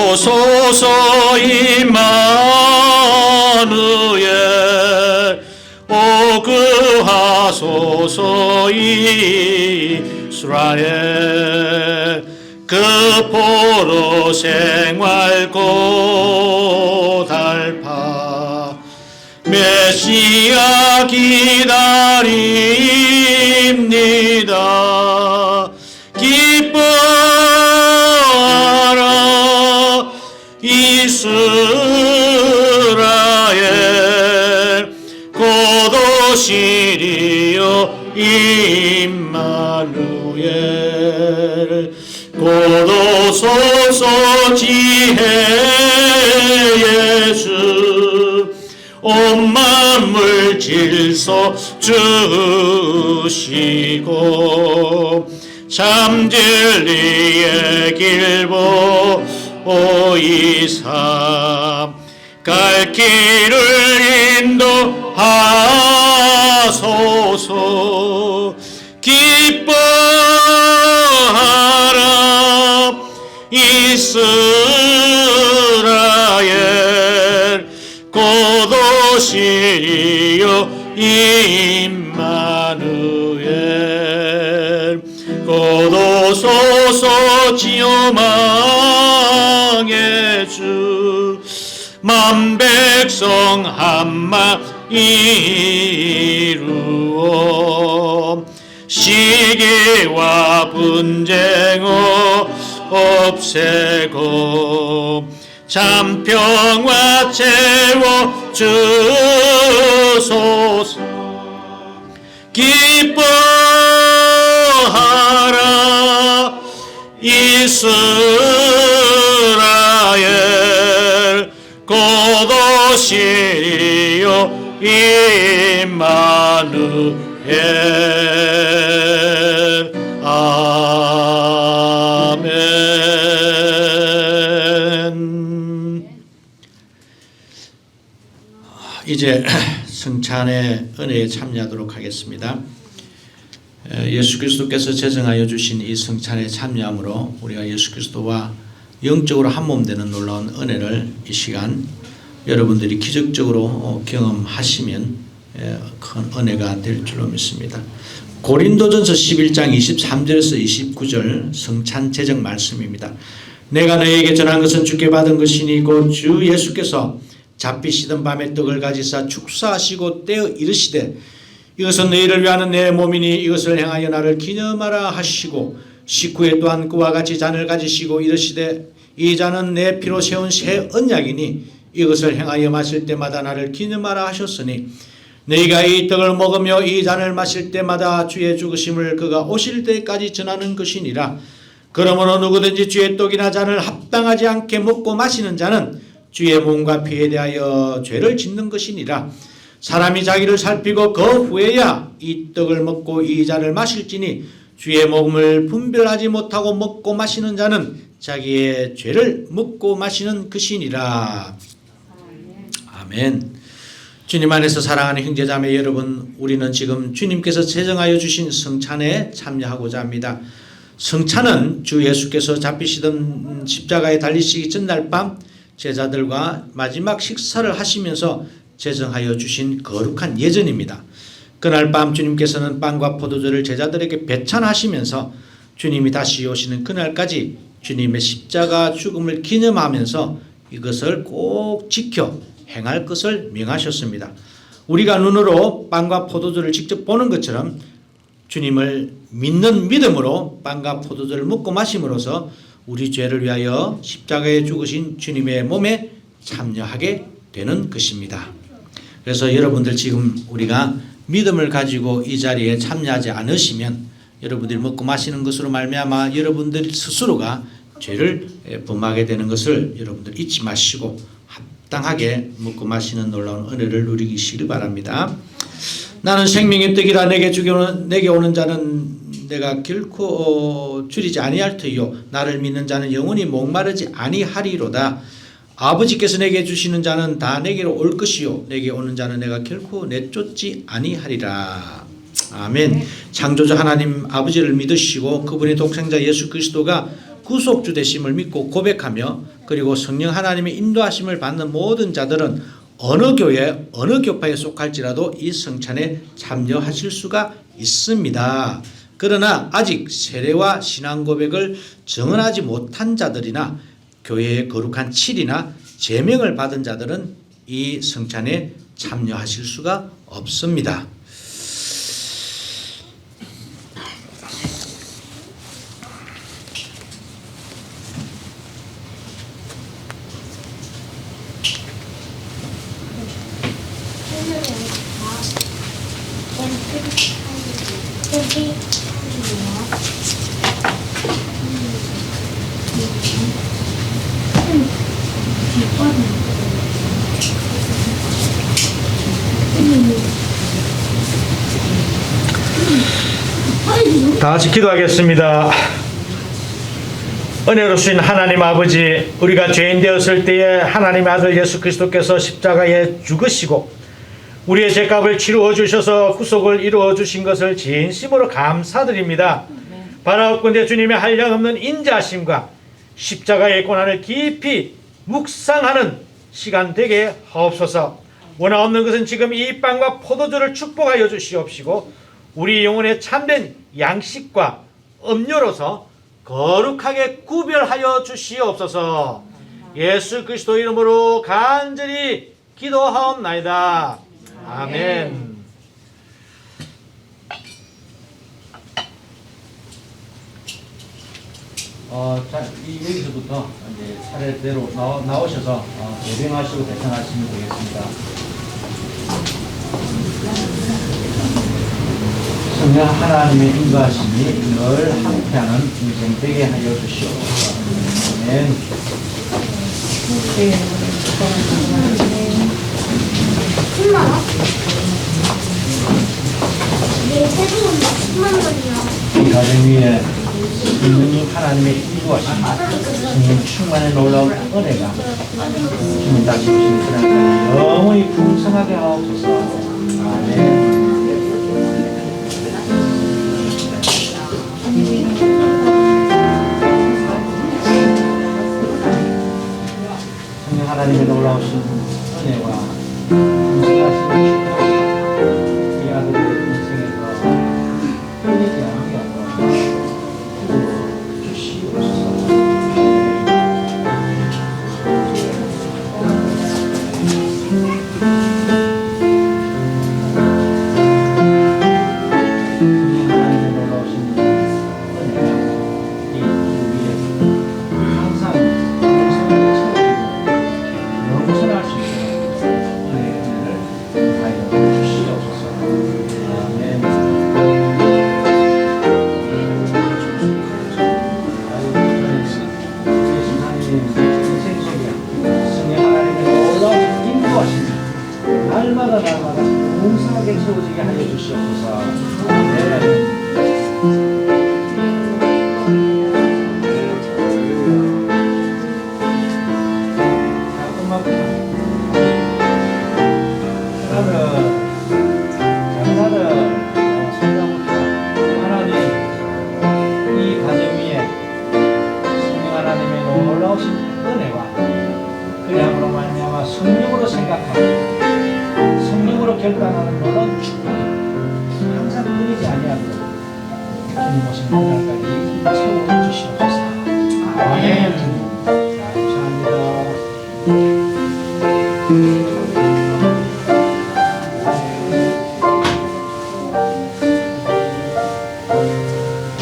고도서서 임마누엘 오그하소서 이스라엘 그 포로 생활 고달파 메시아 기다립니다. 기뻐하라 이스라엘 고도시리여 임마누엘 고도소서 지혜 예수 온 만물 질서 주시고 참 진리의 길 보이사 갈 길을 인도하소서. 기뻐하라 이스라엘 고도시리여 임마누엘 고도소서 지어망의 주 만 백성 한마 이루어 시기와 분쟁 없애고 참평화 채워 주소서. 기뻐하라 이스라엘 고도시여 임마누엘. 아멘. 이제 성찬의 은혜에 참여하도록 하겠습니다. 예수 그리스도께서 제정하여 주신 이 성찬에 참여함으로 우리가 예수 그리스도와 영적으로 한몸 되는 놀라운 은혜를 이 시간 여러분들이 기적적으로 경험하시면 큰 은혜가 될 줄로 믿습니다. 고린도전서 11장 23절에서 29절 성찬 제정 말씀입니다. 내가 너에게 전한 것은 주께 받은 것이니 곧 주 예수께서 잡히시던 밤에 떡을 가지사 축사하시고 떼어 이르시되 이것은 너희를 위하는 내 몸이니 이것을 행하여 나를 기념하라 하시고 식후에 또한 그와 같이 잔을 가지시고 이르시되 이 잔은 내 피로 세운 새 언약이니 이것을 행하여 마실 때마다 나를 기념하라 하셨으니 너희가 이 떡을 먹으며 이 잔을 마실 때마다 주의 죽으심을 그가 오실 때까지 전하는 것이니라. 그러므로 누구든지 주의 떡이나 잔을 합당하지 않게 먹고 마시는 자는 주의 몸과 피에 대하여 죄를 짓는 것이니라. 사람이 자기를 살피고 그 후에야 이 떡을 먹고 이 잔을 마실지니 주의 몸을 분별하지 못하고 먹고 마시는 자는 자기의 죄를 먹고 마시는 것이니라. 아멘. 주님 안에서 사랑하는 형제자매 여러분, 우리는 지금 주님께서 제정하여 주신 성찬에 참여하고자 합니다. 성찬은 주 예수께서 잡히시던 십자가에 달리시기 전날 밤 제자들과 마지막 식사를 하시면서 제정하여 주신 거룩한 예전입니다. 그날 밤 주님께서는 빵과 포도주를 제자들에게 배찬하시면서 주님이 다시 오시는 그날까지 주님의 십자가 죽음을 기념하면서 이것을 꼭 지켜 행할 것을 명하셨습니다. 우리가 눈으로 빵과 포도주를 직접 보는 것처럼 주님을 믿는 믿음으로 빵과 포도주를 먹고 마심으로써 우리 죄를 위하여 십자가에 죽으신 주님의 몸에 참여하게 되는 것입니다. 그래서 여러분들 지금 우리가 믿음을 가지고 이 자리에 참여하지 않으시면 여러분들이 먹고 마시는 것으로 말미암아 여러분들 스스로가 죄를 범하게 되는 것을 여러분들 잊지 마시고 합당하게 먹고 마시는 놀라운 은혜를 누리시기 바랍니다. 나는 생명의 떡이라 내게 오는 자는 내가 결코 줄이지 아니할 터이요 나를 믿는 자는 영원히 목마르지 아니하리로다. 아버지께서 내게 주시는 자는 다 내게로 올 것이요 내게 오는 자는 내가 결코 내쫓지 아니하리라. 아멘. 창조주 하나님 아버지를 믿으시고 그분의 독생자 예수 그리스도가 구속주 되심을 믿고 고백하며 그리고 성령 하나님의 인도하심을 받는 모든 자들은 어느 교회 어느 교파에 속할지라도 이 성찬에 참여하실 수가 있습니다. 그러나 아직 세례와 신앙 고백을 정언하지 못한 자들이나 교회의 거룩한 칠이나 제명을 받은 자들은 이 성찬에 참여하실 수가 없습니다. 다 같이 기도하겠습니다. 은혜로우신 하나님 아버지, 우리가 죄인 되었을 때에 하나님의 아들 예수 그리스도께서 십자가에 죽으시고 우리의 죄값을 치루어 주셔서 구속을 이루어 주신 것을 진심으로 감사드립니다. 바라옵건대 주님의 한량없는 인자하심과 십자가의 고난을 깊이 묵상하는 시간 되게 하옵소서. 원하옵는 것은 지금 이 빵과 포도주를 축복하여 주시옵시고 우리 영혼의 참된 양식과 음료로서 거룩하게 구별하여 주시옵소서. 예수 그리스도 이름으로 간절히 기도하옵나이다. 아멘. 여기서부터 이제 차례대로 나오셔서 예배하시고 대청하시면 되겠습니다. 성령 하나님의 인도하심이 늘 함께하는 인생 되게 하여 주시옵소서. 아멘. 이 가정 위에 성령 하나님의 인도하심, 성령 충만의 놀라운 은혜가 주님 다시 오시는 그날까지 영원히 풍성하게 하옵소서. 아멘. 성령 하나님의 놀라우신 은혜와 풍성하신 축복이 이 아들의 인생에서 끊이지 않게 하도록 주시옵소서. 성령 하나님의 놀라우신 은혜가 이 우리의 항상 영생할 수 있도록 은혜의 은혜를 하여 주시옵소서. 아멘. 날마다 풍성하게 채워지게 하여 주시옵소서. 아멘. 이 가정 위에 성령 하나님의 놀라우신 은혜와 그리함으로 말미암아 성령으로 생각하고 성령으로 결단하는 놀라운 축복이 항상 끊이지 아니하도록 주님 오신 그날까지 채워주시옵소서. 아멘. 감사합니다.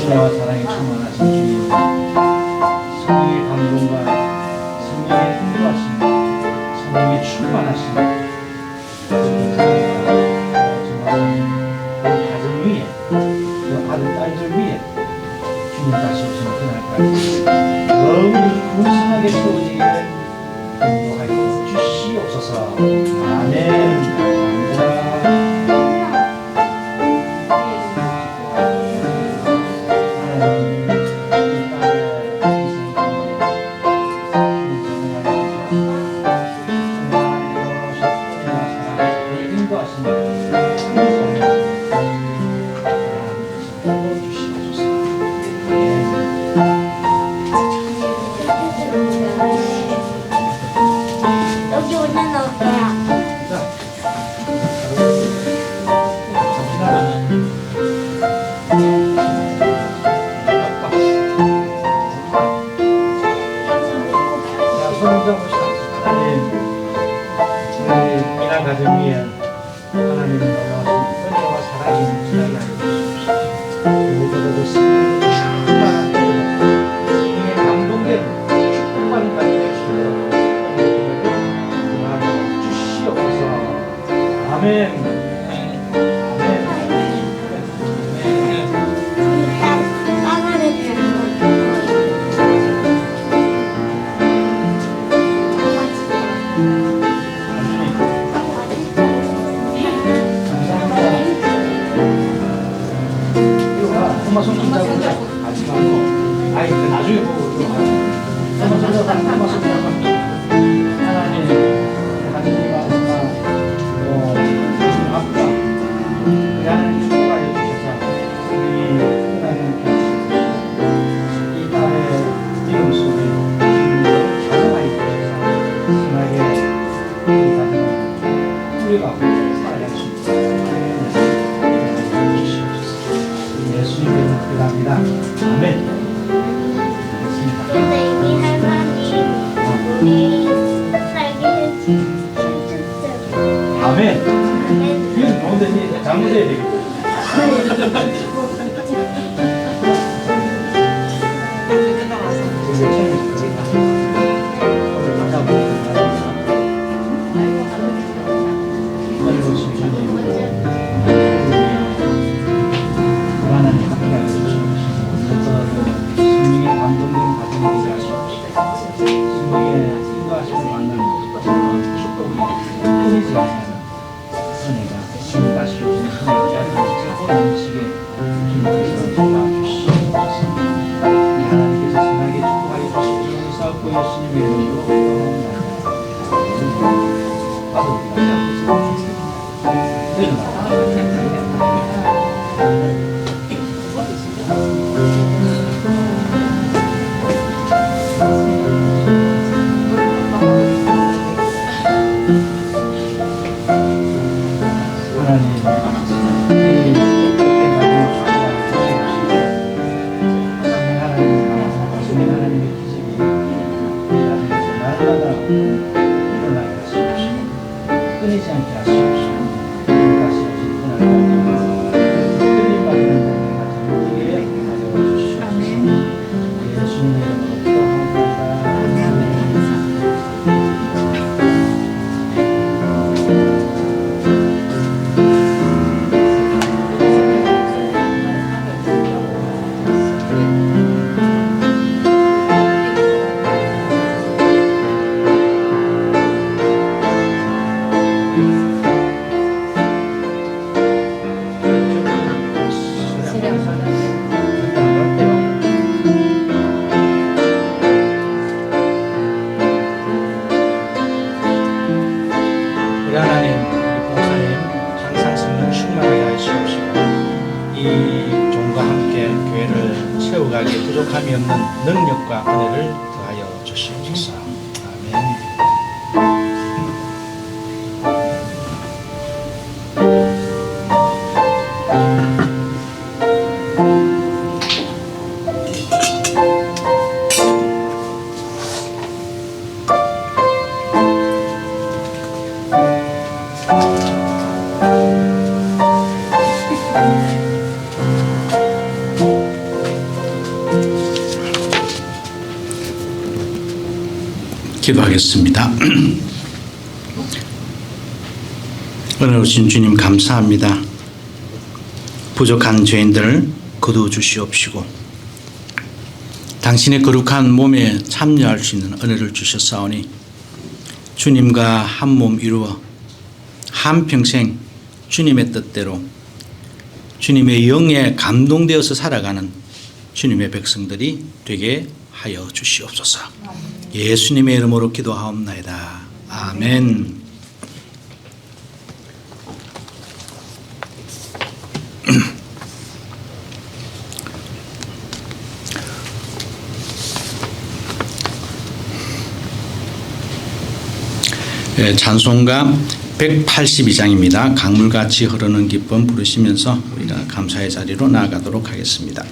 은혜와 사랑이 충만하신 주님, 성령의 감동과 성령의 인도하심, 성령의 충만하심, 가정 위에, 그 아들, 딸들 위에 주님 다시 오시는 그날까지 너무 풍성하게 채워지기를 인도하여 주시옵소서. 아멘. 감사합니다. 여기 올려놓을 거야. 이날 가정 위에 하나님의 놀라우신 은혜와 사랑이 넘치게 하여 주시옵소서. 무엇보다도 충만한 성령의 감동된 축복만 가지고 주시도록 은혜를 주시옵소서. 아멘. 엄마 손 잡고 같이 가고 아이 나중에 보고 엄마 손 잡고 엄마 손 잡고 하나님 하나님과 엄마 아빠 우리 하나님 축복하여 주셔서 우리 하나님 이 딸의 이름 속에 주님을 가정하여 주셔서 심하게 이 가정을 우리가 살아갈 수 있도록 예수님의 기도합니다. 아멘. 선생님이 할머니 아멘. 이거 가운데 잘못해야 되겠다. 우리 하나님, 우리 목사님 항상 성령 충만하게 하시옵시고 이 종과 함께 교회를 채워가기에 부족함이 없는 능력과 은혜를 더하여 주시옵소서. 아멘. 기도하겠습니다. 은혜 주신 주님 감사합니다. 부족한 죄인들을 거두어 주시옵시고 당신의 거룩한 몸에 참여할 수 있는 은혜를 주셨사오니 주님과 한 몸 이루어 한평생 주님의 뜻대로 주님의 영에 감동되어서 살아가는 주님의 백성들이 되게 하여 주시옵소서. 예수님의 이름으로 기도하옵나이다. 아멘. 찬송가 182장입니다. 강물같이 흐르는 기쁨 부르시면서 우리가 감사의 자리로 나아가도록 하겠습니다.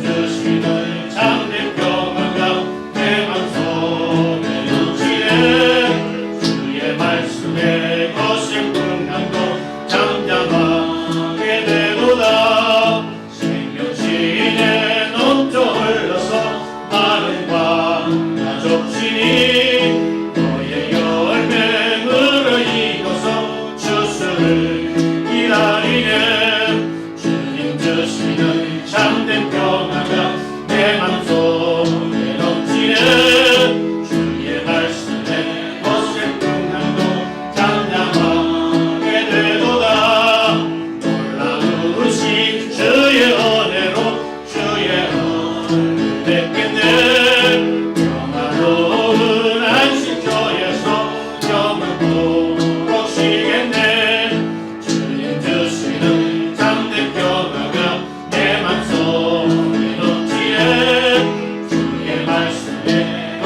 주시는 참된 평화가 내 맘속에 넘치네.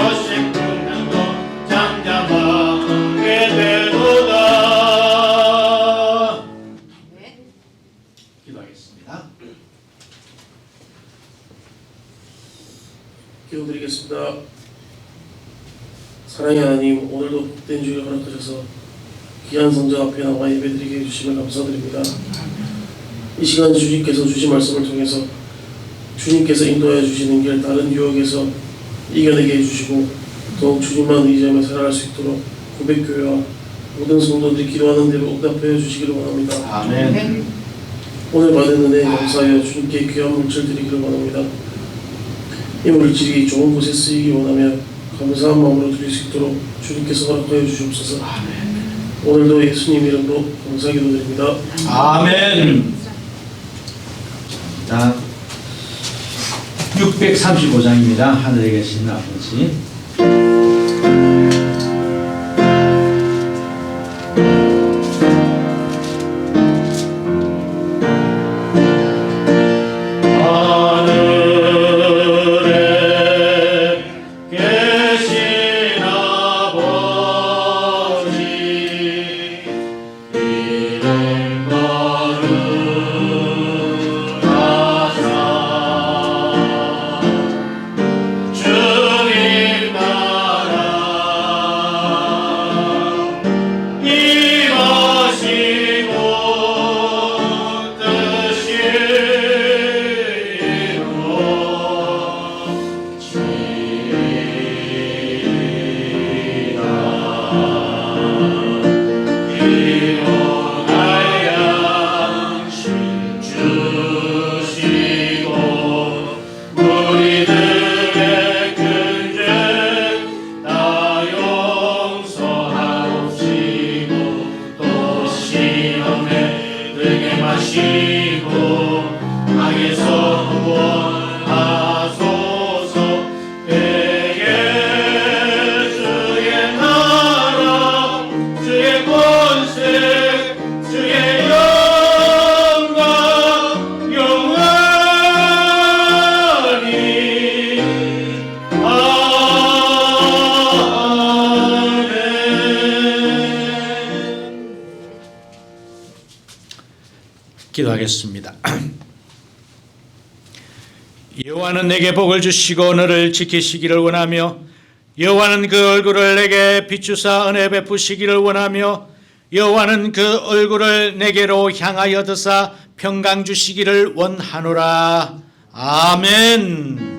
거식 분명도 잠잠하게 되도다. 기도하겠습니다. 기도드리겠습니다. 사랑의 하나님, 오늘도 복된 주일 허락하셔서 귀한 성전 앞에 나와 예배드리게 해주시면 감사드립니다. 이 시간 주님께서 주신 말씀을 통해서 주님께서 인도하여 주시는 길 다른 유혹에서 이겨내게 해주시고 더욱 주님만 의지하며 살아갈 수 있도록 고백교회와 모든 성도들이 기도하는 대로 응답하여 주시기를 원합니다. 아멘. 오늘 받은 은혜에 감사하여 주님께 귀한 물질 드리기를 원합니다. 이 물질이 좋은 곳에 쓰이기 원하며 감사한 마음으로 드릴 수 있도록 주님께서 허락하여 주시옵소서. 오늘도 예수님 이름으로 감사기도 드립니다. 아멘. 자, 635장입니다. 하늘에 계신 아버지. 기도하겠습니다. 여호와는 내게 복을 주시고 너를 지키시기를 원하며 여호와는 그 얼굴을 내게 비추사 은혜 베푸시기를 원하며 여호와는 그 얼굴을 내게로 향하여 드사 평강 주시기를 원하노라. 아멘.